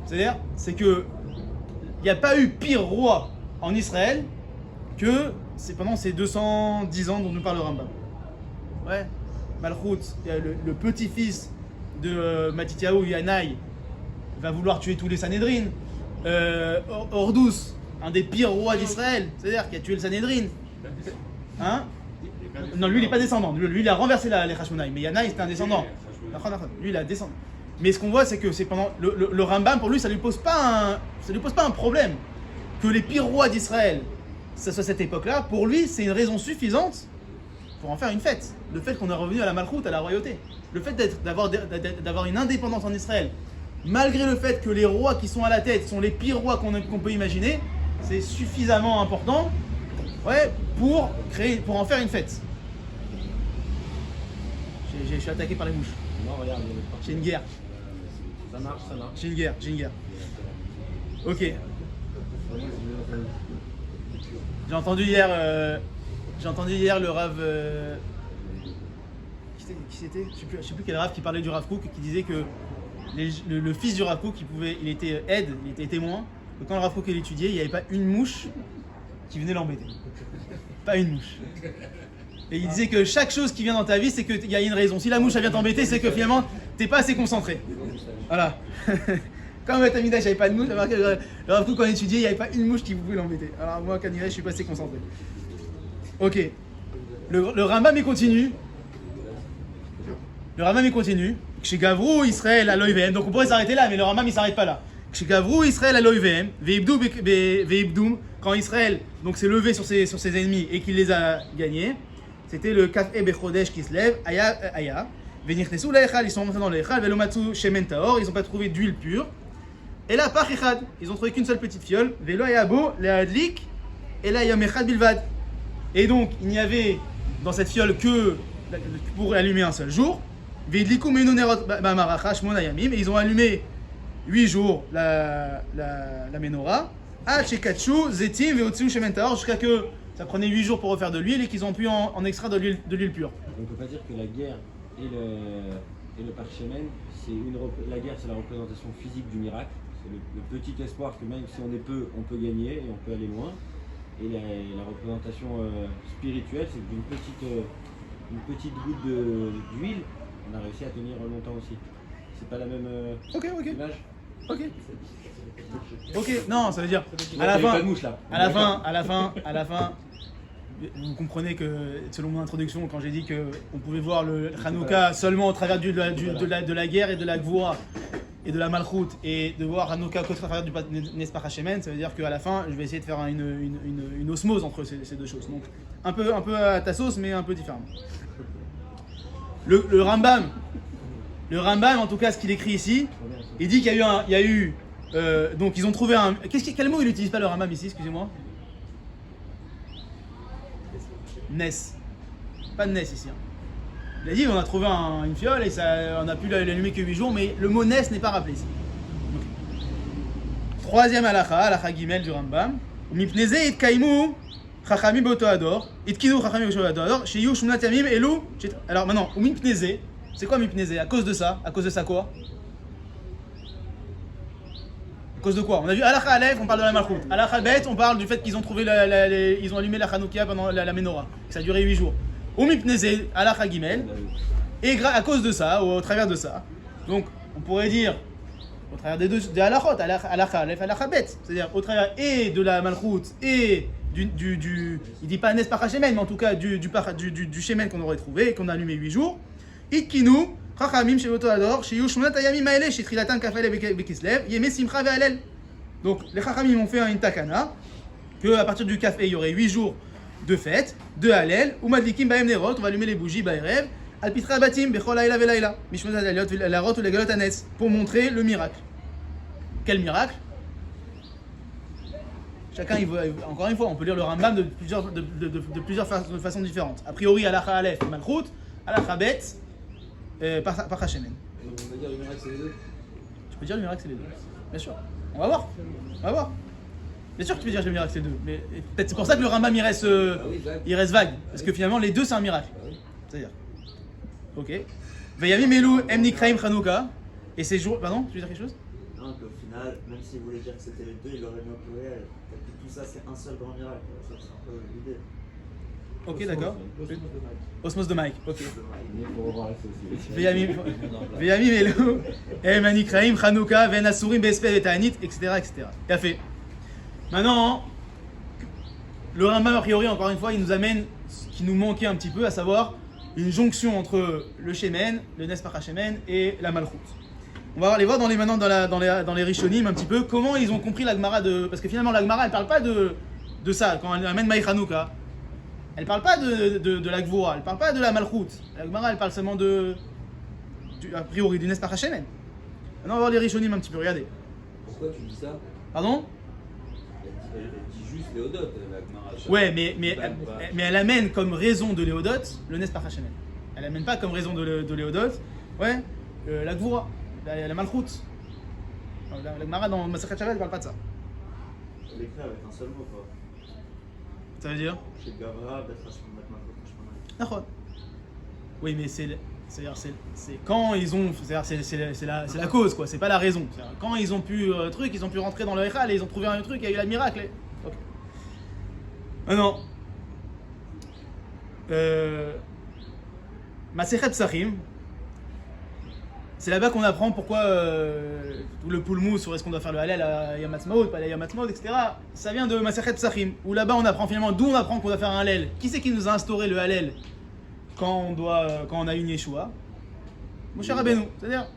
B: c'est-à-dire, c'est que il n'y a pas eu pire roi en Israël que c'est pendant ces 210 ans dont nous parle le Rambam. Ouais, Malchut, le petit-fils de Matityahu, Yanaï, va vouloir tuer tous les Sanhédrin. Ordous, un des pires rois d'Israël, c'est-à-dire qui a tué le Sanhédrin. Hein? Non, lui il n'est pas descendant, lui il a renversé les Hashmonaï, mais Yanaï c'était un descendant. Lui il a descendu. Mais ce qu'on voit c'est que c'est pendant le Rambam, pour lui ça lui pose pas un problème que les pires rois d'Israël, ça soit cette époque-là, pour lui c'est une raison suffisante pour en faire une fête. Le fait qu'on est revenu à la malchoute, à la royauté. Le fait d'avoir une indépendance en Israël, malgré le fait que les rois qui sont à la tête sont les pires rois qu'on peut imaginer, c'est suffisamment important, ouais, pour en faire une fête. Je suis attaqué par les mouches.
C: Non, regarde, il y a pas.
B: J'ai une guerre.
C: Ça marche.
B: J'ai une guerre. Ok. J'ai entendu hier le Rav. Qui c'était? Je sais plus quel Rav qui parlait du Rav Kook, qui disait que le fils du Rav Kook, il était aide, il était témoin. Que quand le Rav Kook étudiait, il n'y avait pas une mouche qui venait l'embêter. Pas une mouche. Et il disait que chaque chose qui vient dans ta vie, c'est qu'il y a une raison. Si la mouche elle vient t'embêter, c'est que finalement, t'es pas assez concentré. Voilà. Quand Beth Amidash, il n'y avait pas de mouche, le Rav Kook, quand on étudiait, il n'y avait pas une mouche qui pouvait l'embêter. Alors moi, quand je suis pas assez concentré. Ok. Le Rambam il continue. Chez Gavrou, Israël à l'OIVM. Donc on pourrait s'arrêter là, mais le Rambam il s'arrête pas là. Chez Gavrou, Israël à l'OIVM. Veibdoum, quand Israël donc s'est levé sur ses ennemis et qu'il les a gagnés. C'était le Kaf'e Bechodesh qui se lève. Aya. Venichnesu l'Echal, ils sont rentrés dans l'Echal. Velomatsu Shemen Taor, ils n'ont pas trouvé d'huile pure. Et là, par Echad, ils ont trouvé qu'une seule petite fiole. Velo Ayabo, Leadlik, et là Yom Echad Bilvad. Et donc, il n'y avait dans cette fiole que pour allumer un seul jour. Vedliku Menonerot Bamaracha Shmona Yamim, et ils ont allumé 8 jours la menorah. Achekachu, Zetim, Veotsu Shemen Taor, jusqu'à que ça prenait 8 jours pour refaire de l'huile et qu'ils ont pu en extraire de l'huile pure.
E: On ne peut pas dire que la guerre et le parchemen, la guerre c'est la représentation physique du miracle, c'est le petit espoir que même si on est peu, on peut gagner et on peut aller loin. Et la représentation spirituelle, c'est qu'une petite goutte d'huile, on a réussi à tenir longtemps aussi. C'est pas la même image.
B: Ok, non, ça veut dire à la fin, vous comprenez que selon mon introduction, quand j'ai dit qu'on pouvait voir le Hanouka seulement au travers de la guerre et de la Gvoura et de la Malchoute, et de voir Hanouka qu'au travers du Nespach Hashemen, ça veut dire qu'à la fin, je vais essayer de faire une osmose entre ces deux choses. Donc un peu à ta sauce, mais un peu différemment. Le Rambam, en tout cas, ce qu'il écrit ici, il dit qu'il y a eu donc ils ont trouvé un. Quel mot il n'utilise pas le Rambam ici, excusez-moi? Nes. Pas de Nes ici. Il a dit on a trouvé une fiole et on a pu l'allumer que 8 jours, mais le mot Nes n'est pas rappelé ici. Troisième halakha Gimel du Rambam. Mipneze it kaimu chachami boto ador. It kinu chachami boto ador. Sheyu shumnat yamim elu. Alors maintenant, mipneze, C'est quoi Mipnezé? À cause de ça quoi? À cause de quoi? On a vu Alakha Aleph, on parle de la Malchout. Alakha Bet, on parle du fait qu'ils ont trouvé ils ont allumé la Hanoukia pendant la Menorah. Ça a duré 8 jours. Ou Mipnezé, Alakha Gimel. Et à cause de ça, ou au travers de ça, donc on pourrait dire, au travers des halachot, Alakha Aleph, Alakha Bet, c'est-à-dire au travers et de la Malchout et il dit pas Nes Parashemen, mais en tout cas du Shemen qu'on aurait trouvé et qu'on a allumé 8 jours. Itkinu, Chachamim, Shevoto Ador, Shiyu Shmonat Ayamim Aele, Shitrilatan Kafel Bekislev, Yeme Simcha Ve'alel. Donc les Chachamim ont fait une takana, qu'à partir du Kafé, il y aurait 8 jours de fête, de Halel, ou Madlikim Baem Nerot, on va allumer les bougies Baerev, Al Pitra Batim, Bechol Aïla Velaïla, Mishmot Adaliot, Larot ou les Galot Anes, pour montrer le miracle. Quel miracle? Chacun, encore une fois, on peut lire le Rambam de plusieurs façons différentes. A priori, Alakha Aleph, Malchut, Alakha Bet, Parashemen.
A: On va dire le miracle, c'est les deux.
B: Tu peux dire le miracle, c'est les deux. Bien sûr. On va voir. Bien sûr que tu peux dire le miracle, c'est les deux. Mais peut-être c'est pour ça que le Rambam il reste vague. Parce que finalement, les deux, c'est un miracle. C'est-à-dire. Ok. Veyamim Elou, Emni Kraim Chanouka. Et ces jours. Pardon, tu veux dire quelque chose?
F: Non, qu'au final, même s'il voulait dire que c'était les deux, il aurait mis au pluriel. Peut-être que tout ça, c'est un seul grand miracle. Ça, c'est un peu l'idée.
B: Ok, d'accord.
C: Osmos de Mike.
B: Ok.
E: Il faut revoir la sauce.
B: Veyamim Elou, Emni Kraim Chanouka, Ven Asurim Besped et Ta'anit, etc. T'as fait. Maintenant, le Rambam, a priori, encore une fois, il nous amène ce qui nous manquait un petit peu, à savoir une jonction entre le Shemen, le Nes Parashemen et la Malchut. On va aller voir maintenant dans les Rishonim un petit peu comment ils ont compris la Gemara de. Parce que finalement, la Gemara, elle parle pas de ça. Quand elle amène Maï Hanouka, elle parle pas de la Gvura, elle parle pas de la Malchut. La Gemara, elle parle seulement a priori, du Nes Parashemen. Maintenant, on va voir les Rishonim un petit peu, regardez.
A: Pourquoi tu dis ça?
B: Pardon?
A: Elle dit juste Léodote, la Gemara.
B: Ouais, mais elle amène comme raison de Léodot le Nes Parashemen. Elle amène pas comme raison de Léodot, ouais, la Gvura, la Malchut. La Gemara dans Masachet Shabbat, elle parle pas de ça.
F: Elle écrit avec un seul mot, quoi.
B: Ça veut dire?
F: Chez Gavra, Beth Hashem, Beth Malchut, Hashemana.
B: D'accord. Oui, mais c'est quand ils ont, c'est la cause quoi, c'est pas la raison. Quand ils ont pu ils ont pu rentrer dans le Echal et ils ont trouvé un truc, il y a eu la miracle. Ok. Maintenant, Masechet Psachim, c'est là-bas qu'on apprend pourquoi tout le poulmou sur est-ce qu'on doit faire le Halel à Yom Ha'atzmaut, pas à Yom Ha'atzmaut, etc. Ça vient de Masechet Psachim, où là-bas on apprend finalement d'où on apprend qu'on doit faire un Halel. Qui c'est qui nous a instauré le Halel quand on a une Yeshua? Moshe Rabbeinu, c'est-à-dire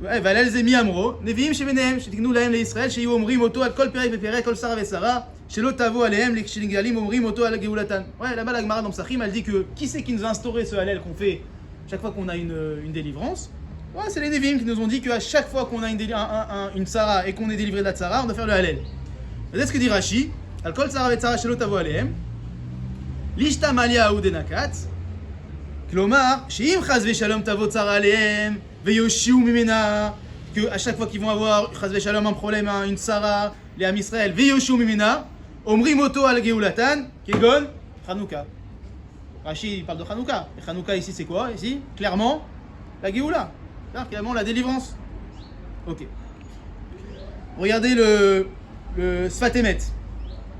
B: Valel Zemi Amro, Neviim Shebenehem, Shetiknu Lahem leIsraël, Sheyu Omrim Oto al Kol Perek Veperek, Kol Sara Vesara, Shelo Tavo Alehem, Lekshilingalim Omrim Oto al Geulatan. Ouais, là-bas la Gemara dans Psachim, elle dit que qui c'est qui nous a instauré ce Halel qu'on fait chaque fois qu'on a une délivrance? Ouais, c'est les Neviim qui nous ont dit qu'à chaque fois qu'on a une Tsara et qu'on est délivré de la Tsara, on doit faire le Halel. C'est ce que dit Rashi, al Kol Sara Vesara, Shelo Tavo Alehem, Lishta Malia Udenakat. Klomar, Sheim Chaz Veshalom Tavo Tsara Alehem, Veyoshiu Mimena, que à chaque fois qu'ils vont avoir Chaz Veshalom un problème, une Tsara, les Am Israël, Veyoshiu Mimena, Omri Moto al Geulatan, Kegon, Hanouka. Rashi parle de Hanouka. Et Hanouka ici c'est quoi? Ici, clairement, la Geoula. Clairement la délivrance. Ok. Regardez le Sfatemet.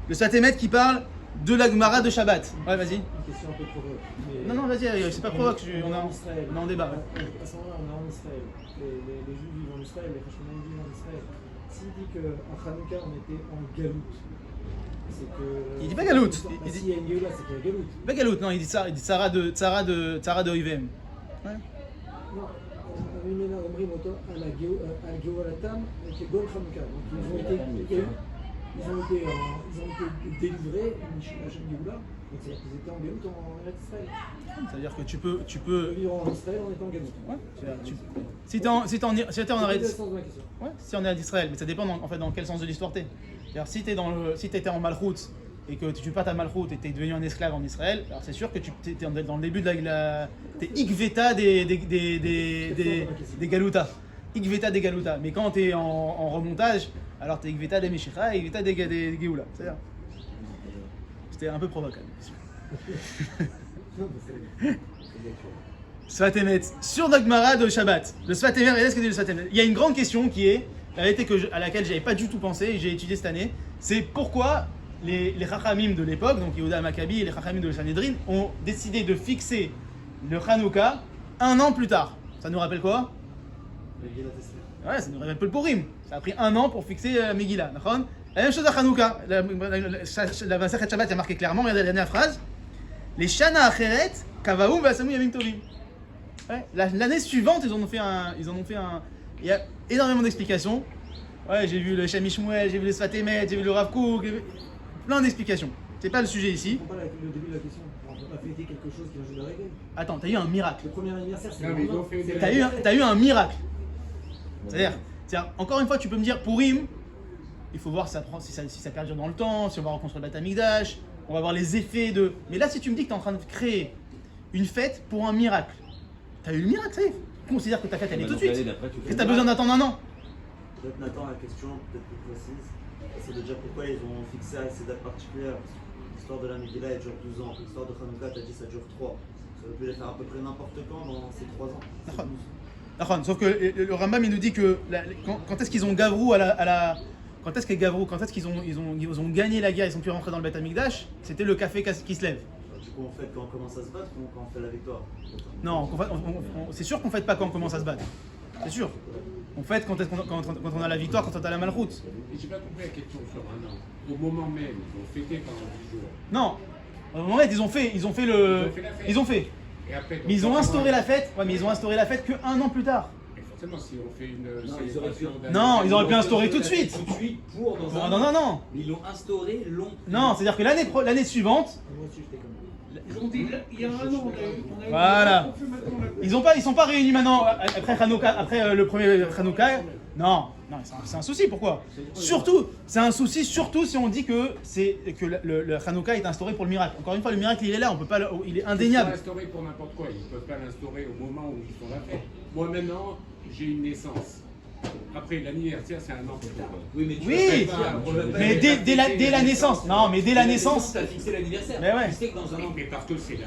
B: Le Sfatemet qui parle de la Gemara de Shabbat. Ouais, vas-y.
C: Une question un peu provoque.
B: Non, vas-y, c'est pas provoque, on est en débat.
C: À ce moment-là, on est en Israël. Les Juifs vivent en Israël, les Hashmonaïm vivent en Israël. S'il dit qu'à Hanouka, on était en Galout, c'est que.
B: Il dit pas Galout.
C: S'il y a une Géoula, c'est qu'il y a Galout.
B: Pas Galout, non, il dit Tsara de Oivem. Ouais.
C: Non, Mimena Omri Moto al Geulatam, qui est Gol Hanouka. Donc ils ont été délivrés, la jeune Géoula. Donc c'est-à-dire qu'ils étaient en Galout en Eretz Israël.
B: C'est-à-dire que tu peux.
C: Vivre en Israël en étant en Galout.
B: Ouais. Si t'es en Eretz. Ouais, si on est d'Israël, mais ça dépend en fait dans quel sens de l'histoire t'es. C'est-à-dire si t'étais en Malchut et que tu tues pas ta Malchut et t'es devenu un esclave en Israël, alors c'est sûr que tu t'es dans le début de t'es Ikveta des Galuta. Ikveta des Galuta. Mais quand t'es en remontage, alors t'es Ikveta des Meshicha et Ikveta des Geoula. C'est-à-dire. C'était un peu provocant. Sfat Emet, sur Dogmara de Shabbat. Le Sfat Emet, qu'est-ce que dit le Sfat Emet? Il y a une grande question qui est, la vérité à laquelle j'avais pas du tout pensé et j'ai étudié cette année, c'est pourquoi les Chachamim de l'époque, donc Yehuda Maccabi et les Chachamim de Sanhedrin, ont décidé de fixer le Hanouka un an plus tard. Ça nous rappelle quoi? Ouais, ça nous rappelle peu le Purim. Ça a pris un an pour fixer la Megillah. La même chose à Hanouka. La Masechet Shabbat a marqué clairement, regardez la dernière phrase. Les Shana Acheret, Kavaoum Vasamou Yamim Tovim. Ouais, l'année suivante, ils en ont fait un. Il y a énormément d'explications. Ouais, j'ai vu le Shami Shmuel, j'ai vu le Sfat Emet, j'ai vu le Rav Kook, plein d'explications. C'est pas le sujet ici.
C: On parle avec le début de la question. On ne peut pas fêter quelque chose qui va jouer de la règle.
B: Attends, t'as eu un miracle.
C: Le premier anniversaire, c'est
D: Non,
C: le
D: mais ils ont
C: lendemain.
D: fait
B: T'as eu un miracle. C'est-à-dire, encore une fois, tu peux me dire, Purim, il faut voir si ça perdure dans le temps, si on va reconstruire le Beth Amikdash, on va voir les effets de. Mais là, si tu me dis que tu es en train de créer une fête pour un miracle, tu as eu le miracle, ça y est. Considère que ta fête, elle est tout de suite. Que tu as besoin d'attendre un an.
F: Peut-être Nathan, la question peut-être plus précise, c'est de dire pourquoi ils ont fixé à ces dates particulières. Parce que l'histoire de la Megillah, elle dure 12 ans. L'histoire de Hanouka, tu as dit ça dure 3. Ça aurait pu les faire à peu près n'importe quand dans ces 3 ans.
B: D'accord. Sauf que le Rambam, il nous dit que quand est-ce qu'ils ont gavrou à la. Quand est-ce qu'ils ont gagné la guerre, ils sont pu rentrer dans le Beth Amikdash, c'était le café qui se lève.
F: Du coup, on fait quand on commence à se battre ou quand on fait la victoire?
B: Non, c'est sûr qu'on ne fête pas quand on commence à se battre. C'est sûr. On fête quand on a la victoire, quand on a la malroute.
D: J'ai pas compris la question sur un an. Au moment même, ils ont fêté pendant 10 jours.
B: Non. Au moment où ils ont fait le. Ils ont fait.
D: Et après,
B: Mais ils ont instauré la fête. Ouais, mais ils ont instauré la fête qu'un an plus tard.
D: Et forcément, si on fait une
A: Non, ils auraient pu-
D: célébration d'un-
B: Non, ils auraient pu instaurer tout de suite.
A: Tout de suite pour dans un.
B: Non.
A: Mais ils l'ont instauré long.
B: Non, c'est-à-dire que l'année suivante,
C: Moi aussi, j'étais comme ça.
G: Ils ont dit, il y a un an, on a eu
B: Voilà.
G: on fait maintenant la-
B: ils sont pas réunis maintenant après Hanouka, après le premier Hanouka. Non, c'est un souci. Pourquoi? Surtout, c'est un souci surtout si on dit que le Hanouka est instauré pour le miracle. Encore une fois, le miracle il est là, on peut pas, il est
D: Ils peuvent
B: indéniable.
D: l'instaurer pour n'importe quoi. Ils ne peuvent pas l'instaurer au moment où ils font la fête. Moi maintenant, j'ai une naissance. Après l'anniversaire, c'est un an plus tard.
A: Oui, mais tu
B: Oui,
A: vas pas- on va pas-
B: mais dès la naissance. Non, mais dès la naissance.
A: tu as fixé l'anniversaire.
B: Mais ouais.
A: Tu sais que dans un an.
D: Mais parce que c'est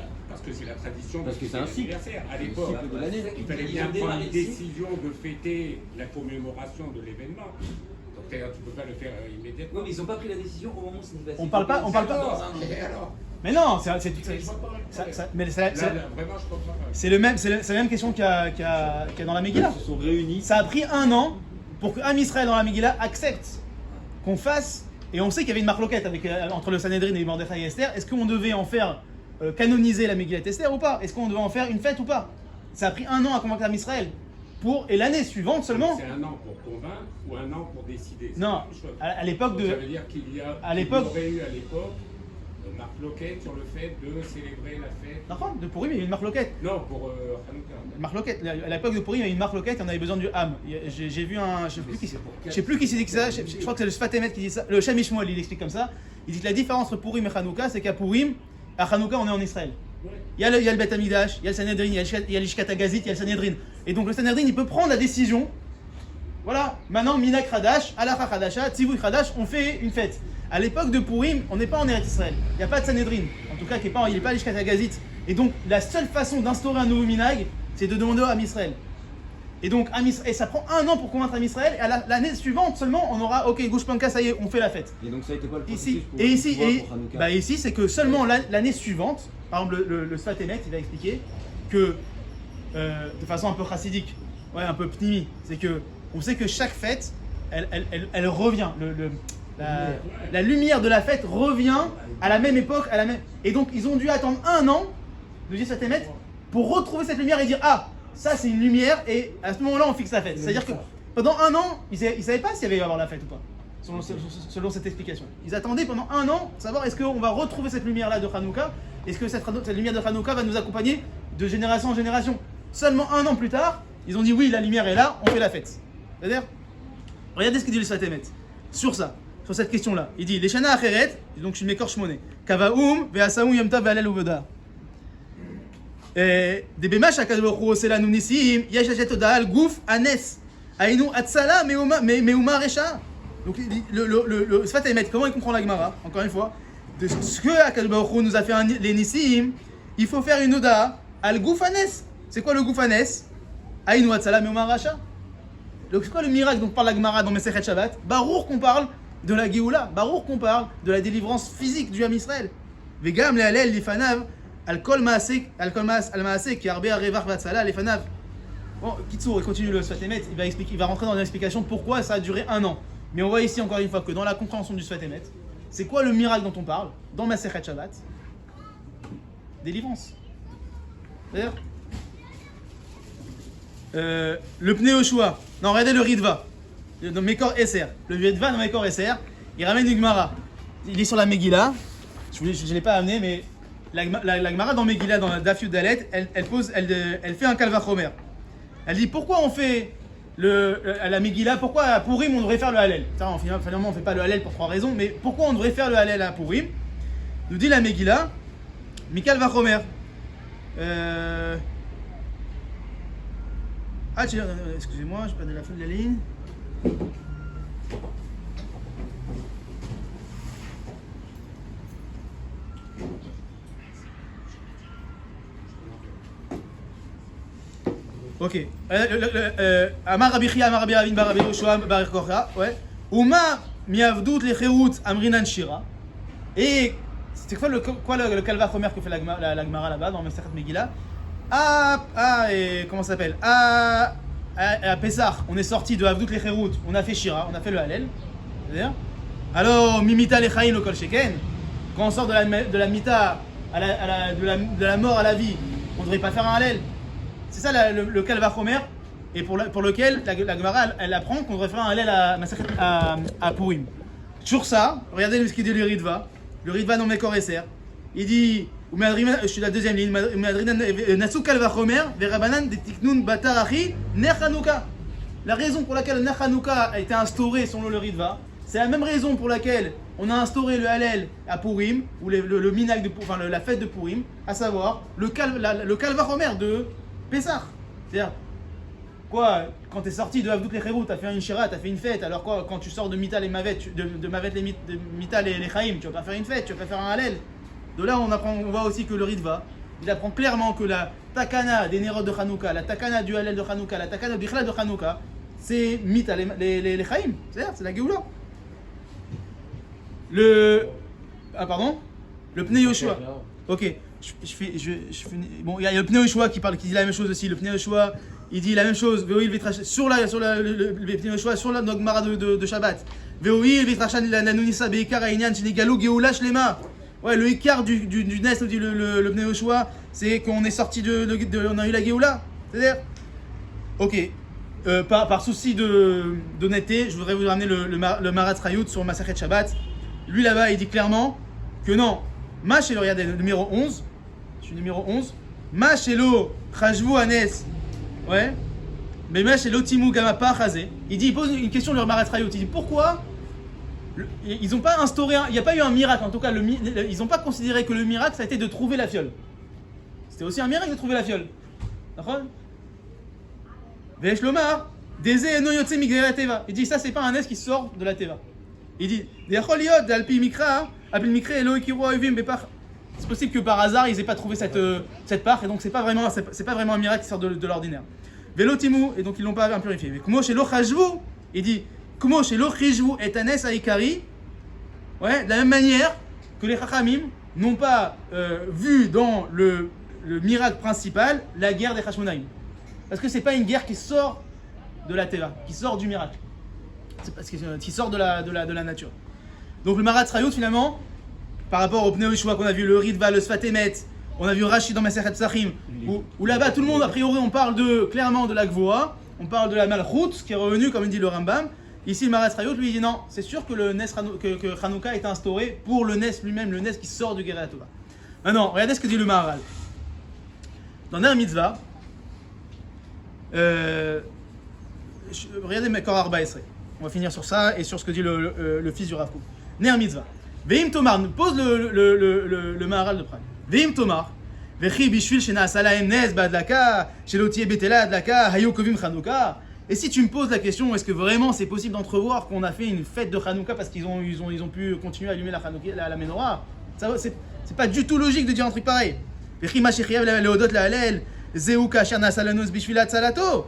D: la tradition.
E: Parce que c'est un cycle.
D: l'anniversaire. À l'époque,
E: cycle de l'année.
D: il fallait bien prendre une décision de fêter la commémoration de l'événement. Donc d'ailleurs, tu ne peux pas le faire immédiatement.
A: Oui, mais ils n'ont pas pris la décision au moment où c'est passé.
B: On parle pas-
A: Dans un an.
D: Et alors
B: Mais non,
D: Je vois pas.
B: mais
D: Là, vraiment, je comprends pas.
B: c'est la même question qu'il y a dans la Megillah.
E: Ils se sont réunis.
B: Ça a pris un an pour que Am Israël dans la Megillah accepte qu'on fasse, et on sait qu'il y avait une marloquette entre le Sanhedrin et Mordechai et Esther, est-ce qu'on devait en faire canoniser la Megillah Esther ou pas? Est-ce qu'on devait en faire une fête ou pas? Ça a pris un an à convaincre Am Israël. Et l'année suivante seulement.
D: C'est un an pour convaincre ou un an pour décider. C'est
B: Non,
D: la même chose.
B: à l'époque
D: Donc,
B: de.
D: ça veut dire qu'il y a.
B: à l'époque-
D: Il y aurait eu à l'époque Marc Loquette sur le fait de célébrer la fête.
B: Non, de Purim, il y a eu une marloquette.
D: Non, pour Hanouka.
B: Marloquette. À l'époque de Purim, il y a eu une marloquette et on avait besoin du Ham. J'ai vu un. Je sais plus qui s'est dit que ça. Je crois que c'est le Sfat Emet qui dit ça. Le Shami Shmuel, il explique comme ça. Il dit que la différence entre Purim et Hanouka, c'est qu'à Purim, à Hanouka, on est en Israël.
D: Ouais.
B: Il y a le Beth Amikdash, il y a le Sanhedrin, il y a l'Ishkat Agazit, il y a le Sanhedrin. Et donc le Sanhedrin, il peut prendre la décision. Voilà, maintenant, Minak Hadash, Alacha Hadasha, Tzivui Hadash, on fait une fête. À l'époque de Purim, on n'est pas en Eretz Israël. Il n'y a pas de Sanhedrin. En tout cas, il n'est pas à l'Ishkat Agazit. Et donc, la seule façon d'instaurer un nouveau Minag, c'est de demander à Am Israël. Et donc, et ça prend un an pour convaincre Am Israël. Et à l'année suivante seulement, on aura, ok, Gouchpanka, ça y est, on fait la fête.
E: Et donc ça a été quoi le
B: Ici,
E: processus pour Hanouka?
B: ici, c'est que seulement l'année suivante, par exemple le Sfat Emet, il va expliquer que, de façon un peu chassidique, ouais, un peu pnimi, c'est que on sait que chaque fête, elle revient. La lumière de la fête revient à la même époque, et donc ils ont dû attendre un an, de dire Sfat Emet, pour retrouver cette lumière et dire ah, ça c'est une lumière, et à ce moment-là on fixe la fête. C'est-à-dire que pendant un an, ils ne savaient pas s'il y avait à avoir la fête ou pas. Selon cette explication. Ils attendaient pendant un an savoir est-ce qu'on va retrouver cette lumière-là de Hanouka, est-ce que cette lumière de Hanouka va nous accompagner de génération en génération. Seulement un an plus tard, ils ont dit oui, la lumière est là, on fait la fête. C'est-à-dire, regardez ce que dit le Sfat Emet sur ça, sur cette question-là. Il dit les Shana Acheret, donc je m'écorche monnaie. Kavaoum, Veasaoum Yomta Vealel Uveda. Debemash Akadosh Baruch Hu Osela Nunissim, Yesh Jet Odal Gouf Anes. Aïnou Atsala Meuma Recha. Donc le Sfat Emet, comment il comprend la Gemara? Encore une fois, de ce que Akadosh Baruch Hu nous a fait les Nissim, il faut faire une Oda al Gouf Anes. C'est quoi le Goufanes? Aïn Watsala Meumar Racha. C'est quoi le miracle dont parle la Gemara dans Mesechet Shabbat? Barour qu'on parle de la Géoula, Barour qu'on parle de la délivrance physique du Ham Israël. Vegam le Halel Lifanav, Al Kol Maasek, Al Maasek, qui Arbe Arevach Vatsala Lifanav. Bon, Kitsour, il continue le Sfatemet, il va rentrer dans l'explication pourquoi ça a duré 1 an. Mais on voit ici encore une fois que dans la compréhension du Sfatemet, c'est quoi le miracle dont on parle dans Mesechet Shabbat? Délivrance. D'ailleurs, le Pnei Yoshua, non, regardez le Ritva, dans Mekor Esser. Le Ritva dans Mekor Esser, il ramène une Gemara. Il est sur la Megillah, je ne l'ai pas amené, mais la Gemara dans Megillah, dans la Daf Yud Dalet, elle fait un Kalvachomer. Elle dit pourquoi on fait à la Megillah, pourquoi à Purim on devrait faire le Hallel. Finalement on ne fait pas le Hallel pour 3 raisons, mais pourquoi on devrait faire le Hallel à Purim? Nous dit la Megillah, Mikal Vachomer. Excusez-moi, je perds la fin de la ligne. Ok. Amar Rabbi Chia, Amar Rabbi Avin, Bar Rabbi Yoshua, Bar Korcha, ouais. Uma miavdout lechérout amrinan shira. Et c'est quoi le calva chomer que fait la Gemara là-bas dans Mesechet Megillah? Comment ça s'appelle? À Pessah, on est sorti de Avdout lechérout, on a fait shira, on a fait le Hallel. C'est-à-dire, alors mimita lechaim lo kol sheken. Quand on sort de la mita de la mort à la vie, on ne devrait pas faire un Hallel. C'est ça le Kalva Chomer, et pour lequel la Gemara elle apprend qu'on devrait faire un Hallel à Purim. Toujours ça, regardez ce qu'il dit le Ritva dans Mekor Esser. Il dit, je suis la deuxième ligne, Nasu Kalva Chomer, Verabanan de Tiknun Batarachi, Ner Hanouka. La raison pour laquelle le Ner Hanouka a été instauré selon le Ritva, c'est la même raison pour laquelle on a instauré le Hallel à Purim, ou le minag de Purim, la fête de Purim, à savoir le Kalva Chomer de Pessah. C'est-à-dire, quoi, quand tu es sorti de Avdout Lechérout, tu as fait une shira, tu as fait une fête, alors quoi, quand tu sors de Mital et Mavet, de Mavet de Mital et les Chaim, tu vas pas faire une fête, tu vas pas faire un Hallel. De là, on voit aussi que le Ritva, il apprend clairement que la takana des Nerot de Hanouka, la takana du Hallel de Hanouka, la takana du Bichlal de Hanouka, c'est Mital et les Chaim. C'est-à-dire, c'est la Géoula. Le Pnei Yoshua. Ok. Bon, il y a le Pnei Yoshua qui dit la même chose aussi. Le Pnei Yoshua, il dit la même chose. Sur le Pnei Yoshua, sur la Gemara de Shabbat. Veoil vitrachan la nunisa beikar aïnyan shinigalu geoula shlema. Ouais, le écart du Nes, dit le Pnei Yoshua, c'est qu'on est sorti on a eu la geoula. C'est-à-dire, ok. Par souci d'honnêteté, je voudrais vous ramener le Marat Rayout sur Masachet Shabbat. Lui là-bas, il dit clairement que non. Machelo, regardez, le numéro 11. Je suis numéro 11. Machelo, Chajvu Anes. Ouais. Mais Machelo, Timu Gamapa Chazé. Il pose une question de leur Marat Rayout. Il dit pourquoi ils n'ont pas instauré il n'y a pas eu un miracle. En tout cas, ils n'ont pas considéré que le miracle, ça a été de trouver la fiole. C'était aussi un miracle de trouver la fiole. D'accord? Vesh Lomar, Deze Eno Yotse Migdera Teva. Il dit ça, c'est pas un Nes qui sort de la Teva. Il dit c'est possible que par hasard ils aient pas trouvé cette part, et donc c'est pas vraiment un miracle qui sort de l'ordinaire. Velotimu, et donc ils l'ont pas impurifié. Mais Kumo Shelo Chajvu, il dit Kumo Shelo Chajvu et Anes Aikari. Ouais, de la même manière que les Chachamim n'ont pas vu dans le miracle principal la guerre des Hashmonaïm. Parce que c'est pas une guerre qui sort de la Teva, qui sort du miracle. C'est parce qu'il sort de la nature. Donc le Marat Rayout finalement, par rapport au Pnei Yoshua qu'on a vu, le Ritva, le Sfatemet, on a vu Rashi dans Masechet Psachim, où là-bas tout le monde a priori on parle clairement de la Gvoa, on parle de la Malchut qui est revenue comme dit le Rambam. Ici le Marat Rayout lui dit non, c'est sûr que le Nes que Hanouka est instauré pour le Nes lui-même, le Nes qui sort du Gerei Tova. Maintenant, regardez ce que dit le Maharal. Dans Ner Mitzvah, regardez Mekor Arba Esrei. On va finir sur ça et sur ce que dit le fils du Rav Kook. Ner Mitzvah. Veim Tomar, pose le Maharal de Prague. Veim Tomar, Vechi Bishvil Shena Salahem Nes Badlaka, Shelotie Betela Adlaka, Hayo Kovim Chanouka. Et si tu me poses la question, est-ce que vraiment c'est possible d'entrevoir qu'on a fait une fête de Chanouka parce qu'ils ont pu continuer à allumer la menorah? C'est pas du tout logique de dire un truc pareil. Vechi Mashichiav Leodot La Halel, Zeu kasher nasa lanos bishvilat salato.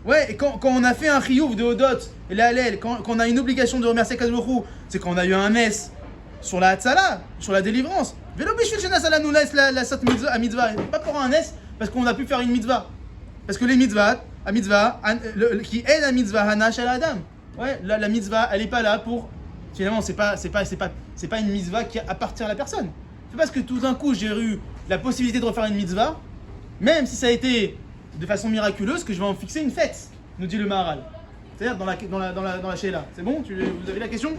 B: Ouais, et quand on a fait un chiyuv de Hodot et la Hallel, quand on a une obligation de remercier Kadosh Baruch Hu, c'est quand on a eu un nes sur la Hatzala, sur la délivrance. Velo bishvil shenasa lanu la sot mitzvah. Pas pour un nes, parce qu'on a pu faire une mitzvah. Parce que les mitzvahs, qui aident la mitzvah, hanash al adam. Ouais, la mitzvah, elle est pas là pour. Finalement, c'est pas une mitzvah qui appartient à la personne. C'est parce que tout d'un coup, j'ai eu la possibilité de refaire une mitzvah, même si ça a été de façon miraculeuse, que je vais en fixer une fête, nous dit le Maharal. C'est-à-dire dans la Sheila. C'est bon? Vous avez la question?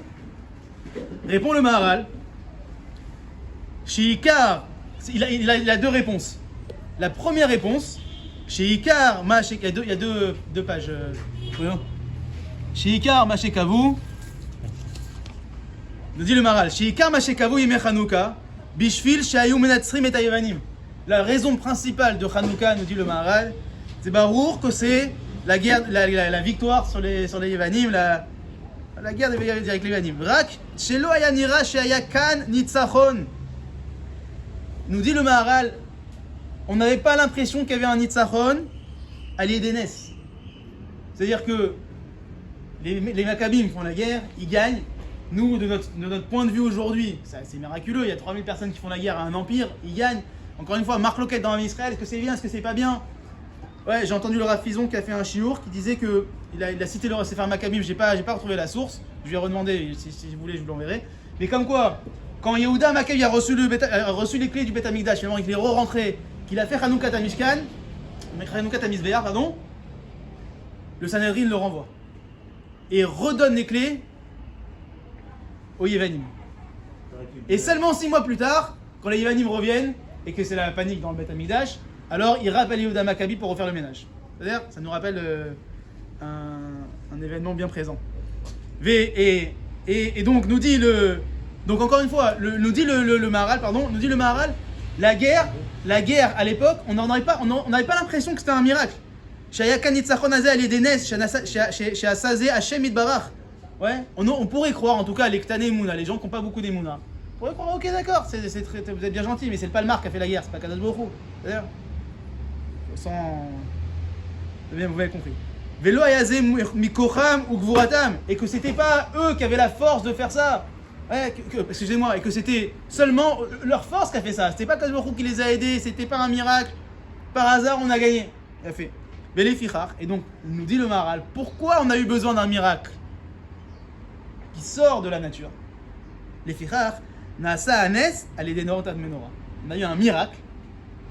B: Répond le Maharal. Chez Ikar, il a deux réponses. La première réponse, chez Ikar, il y a deux pages. Chez Ikar, Mashekavu, nous dit le Maharal. Chez Ikar, Mashekavu, Yemei Chanouka, Bishvil, Shayu Menatzrim et Yevanim. La raison principale de Hanouka, nous dit le Maharal, c'est Barour que c'est la guerre, la victoire sur les Yevanim, la guerre avec les Yevanim. Rak, Shelo Ayanira, Sheayakan, Nitzachon. Nous dit le Maharal, on n'avait pas l'impression qu'il y avait un Nitzachon à l'Edenes. C'est-à-dire que les Maccabim font la guerre, ils gagnent. Nous, de notre point de vue aujourd'hui, c'est miraculeux, il y a 3000 personnes qui font la guerre à un empire, ils gagnent. Encore une fois, Marc Loquet dans Israël, est-ce que c'est bien, est-ce que c'est pas bien? Ouais, j'ai entendu le Rav Fison qui a fait un chiour qui disait que il a cité le Sefer Maccabim, j'ai pas retrouvé la source, je lui ai redemandé, si vous voulez, je vous l'enverrai. Mais comme quoi, quand Yehuda Maccabi a reçu les clés du Bet Amikdash, finalement, qu'il est re-rentré, qu'il a fait Hanoukat à Mishkan, Hanoukat à Mizbeach, pardon, le Sanhedrin le renvoie. Et redonne les clés aux Yevanim. Et seulement 6 mois plus tard, quand les Yevanim reviennent, et que c'est la panique dans le Bet Amikdash, alors il rappelle Yehuda Maccabi pour refaire le ménage. C'est-à-dire, ça nous rappelle un événement bien présent. Et donc nous dit donc encore une fois, nous dit le Maharal, la guerre à l'époque, on n'avait pas l'impression que c'était un miracle. Ouais, on pourrait croire, en tout cas, les Ktané Mouna, les gens qui n'ont pas beaucoup d'Emouna. On pourrait croire, ok, d'accord, vous êtes bien gentil, mais c'est le Palmar qui a fait la guerre, c'est pas Kadosh Baruch Hu. C'est-à-dire, vous avez compris. Velo ayaze mikocham ou gvuratam, et que c'était pas eux qui avaient la force de faire ça. Ouais, excusez-moi, et que c'était seulement leur force qui a fait ça. C'était pas Kadosh Baruch Hu qui les a aidés, c'était pas un miracle. Par hasard, on a gagné. Il a fait. Et donc, nous dit le Maharal, pourquoi on a eu besoin d'un miracle qui sort de la nature? Les fichar, nasa anes, allez des norot ad menorah. On a eu un miracle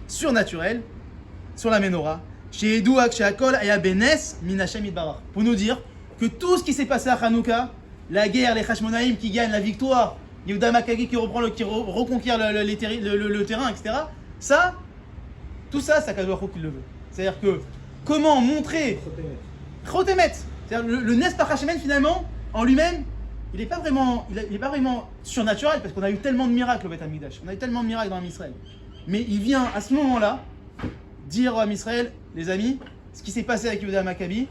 B: surnaturel sur la menorah. Chez Edouak, chez Akol, aya benes, minachem idbarach. Pour nous dire que tout ce qui s'est passé à Hanouka, la guerre, les Hashmonaïm qui gagnent la victoire, Yehuda Maccabi qui reconquiert le terrain, etc. Ça, tout ça, c'est Kadosh Baruch Hu qui le veut. C'est-à-dire que comment montrer Chotemet, c'est-à-dire le Nes Parachemén finalement en lui-même, il n'est pas vraiment surnaturel parce qu'on a eu tellement de miracles au Bet Amikdash, on a eu tellement de miracles dans Israël. Mais il vient à ce moment-là dire à Israël, les amis, ce qui s'est passé avec Yehuda Maccabi,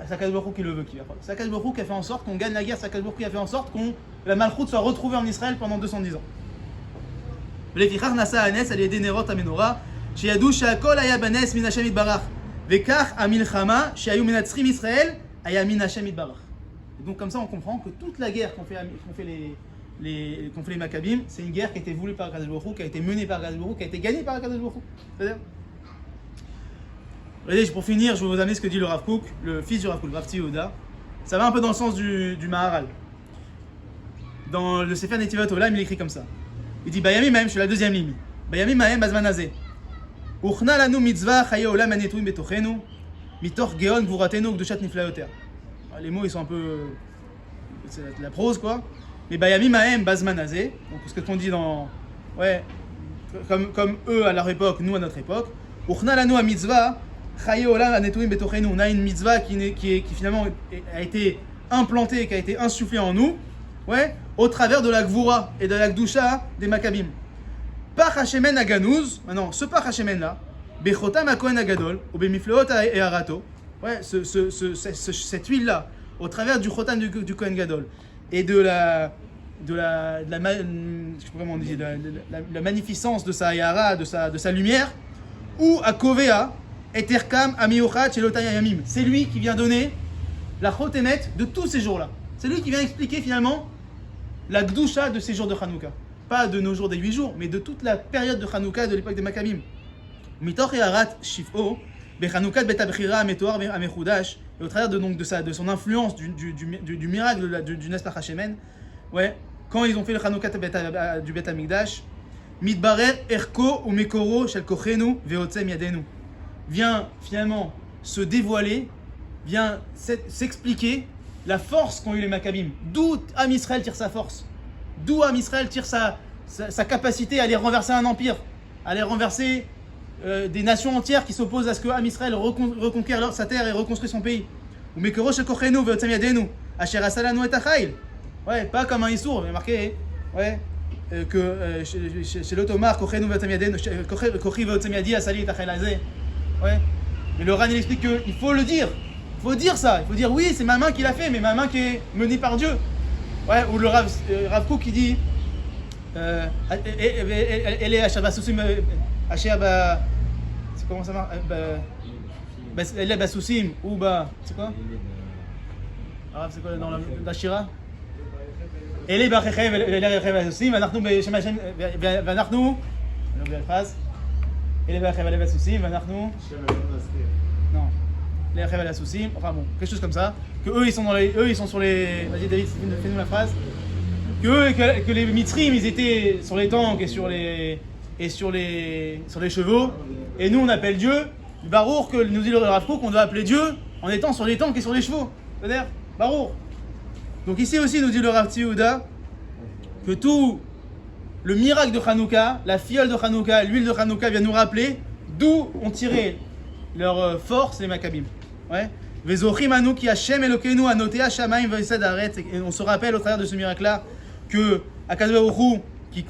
B: c'est Kadosh Baruch Hu qui le veut, c'est Kadosh Baruch Hu qui a fait en sorte qu'on gagne la guerre, c'est Kadosh Baruch Hu qui a fait en sorte que la Malchut soit retrouvée en Israël pendant 210 ans. Les fichar nasa anes al yedei nerot amenorah sheyadu she'akol haya banes min Hashem yitbarach vekach hamilchama shehayu menatzrim Israël haya min Hashem yitbarach. Donc comme ça on comprend que toute la guerre qu'ont fait les Maccabim, c'est une guerre qui a été voulue par Kadosh Baruch Hu, qui a été menée par Kadosh Baruch Hu, qui a été gagnée par Kadosh Baruch Hu. C'est-à-dire, regardez, pour finir, je vais vous amener ce que dit le Rav Kook, le fils du Rav Kook, le Rav Tzvi. Ça va un peu dans le sens du Maharal. Dans le Sefer Netivot Olam, il écrit comme ça. Il dit Bayami Mahem, je suis la deuxième ligne. Bayami Mahem Bazman Hazeh. Uchna lanu mitzvah chaye olam anetuim betochenu mitoch geon gvuratenu ukdushat niflayoter. Les mots ils sont un peu, c'est la prose quoi. Mais Bayami Mahem Bazman Hazeh. Donc ce qu'on dit dans, ouais, comme eux à leur époque, nous à notre époque. Uchna lanu mitzvah chaye olam anetuim betochenu. On a une mitzvah qui finalement a été implantée, qui a été insufflée en nous. Ouais, au travers de la Gvura et de la Gdusha des Maccabim. Pach Hashemen Aganouz, maintenant, ce Pach Hashemen là, Bechotam Akohen Agadol, ou Bemifleot et Arato, ouais, cette huile là, au travers du Chotam du Kohen Gadol, et de la magnificence de sa Yara, de sa lumière, ou à Kovea, et Terkam, Amiyochat, Shelotaya Yamim. C'est lui qui vient donner la Chotemet de tous ces jours-là. C'est lui qui vient expliquer finalement la Gdusha de ces jours de Hanouka. Pas de nos jours des 8 jours, mais de toute la période de Hanouka de l'époque des Maccabim. Mitoch Yarat Shifo, Bechanoukat Betabchira Ametoar Amechudash, et au travers de son influence du miracle du Nespach Hashemen, ouais, quand ils ont fait le Hanoukat du Bet Amikdash, Midbarer Erko ou Mekoro Shel Kochenu Veotzem Yadenu, vient finalement se dévoiler, vient s'expliquer la force qu'ont eu les Maccabim. D'où Am Israël tire sa force, d'où Am Israël tire sa capacité à aller renverser un empire, à aller renverser des nations entières qui s'opposent à ce que Am Israël reconquiert sa terre et reconstruit son pays. Ou Mekoro Shel Kochenu Veotzem Yadenu, Asher Asalanu et Achail. Ouais, pas comme un Issour, mais marqué, ouais, que chez l'Otomar, Kochenu Veotzem Yadenu, Kochi Veotzem Yadi Asali et Achail Azeh. Ouais. Mais le Ran il explique qu'il faut le dire. Il faut dire ça. Il faut dire oui, c'est ma main qui l'a fait, mais ma main qui est menée par Dieu. Ouais. Ou le Rav Kook qui dit elle est Ashabasusim Ashab. C'est comment ça marche? Elle est Basusim ou c'est quoi? Rav c'est quoi dans la Shira? Elle est Bachechev, elle est Basusim. Vanachnu Shemachem Vanachnu. Je vais la phrase. Et les Bachev les Basusim, Vanachnu. Non. Les Bachev les Basusim, enfin bon, quelque chose comme ça. Que eux ils sont sur les. Vas-y David, fais-nous la phrase. Que les Mitzrim ils étaient sur les tanks et sur les chevaux. Et nous on appelle Dieu. Barour que nous dit le Rav Kook qu'on doit appeler Dieu en étant sur les tanks et sur les chevaux. C'est-à-dire Barour. Donc ici aussi nous dit le Rav Tzvi que tout le miracle de Hanouka, la fiole de Hanouka, l'huile de Hanouka vient nous rappeler d'où ont tiré leur force les Maccabim. Ouais. Et on se rappelle au travers de ce miracle-là que Akadosh Baruch Hu, qui a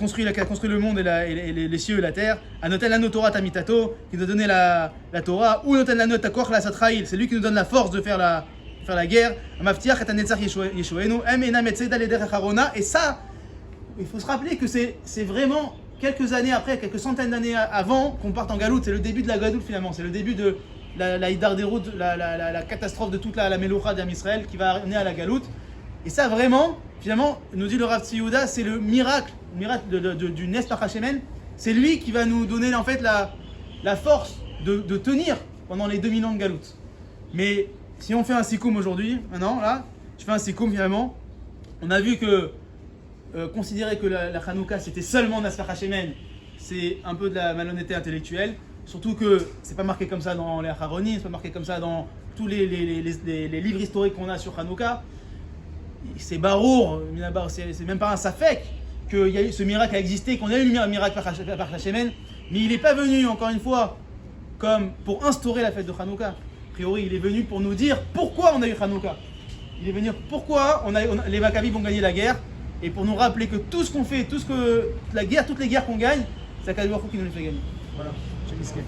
B: construit le monde et les cieux et la terre, a noté la Torah Tamitato, qui nous a donné la Torah, ou noté la Takoch la Satraïl, c'est lui qui nous donne la force de faire la guerre. Et ça, il faut se rappeler que c'est vraiment quelques années après, quelques centaines d'années avant qu'on parte en galoute. C'est le début de la galoute finalement, c'est le début de la Hidarderut, la catastrophe de toute la Meloucha d'Am Israël qui va amener à la galoute. Et ça vraiment, finalement, nous dit le Rav Tzvi Yehuda, c'est le miracle du Nespach Hashemen. C'est lui qui va nous donner en fait la force de tenir pendant les 2000 ans de galoute. Mais si on fait un sikoum aujourd'hui, maintenant, là, je fais un sikoum finalement, on a vu que considérer que la Hanouka c'était seulement Nespach Hashemen, c'est un peu de la malhonnêteté intellectuelle, surtout que c'est pas marqué comme ça dans les Acharonim, c'est pas marqué comme ça dans tous les livres historiques qu'on a sur Hanouka. C'est barour, c'est même pas un safek que ce miracle a existé, qu'on a eu le miracle par Hashemen, mais il n'est pas venu, encore une fois, comme pour instaurer la fête de Hanouka. A priori, il est venu pour nous dire pourquoi on a eu Hanouka. Il est venu pourquoi les Maccabim ont gagné la guerre, et pour nous rappeler que tout ce qu'on fait, toutes les guerres qu'on gagne, c'est Akadosh Baruch Hu qui nous les fait gagner. Voilà, j'ai misqué.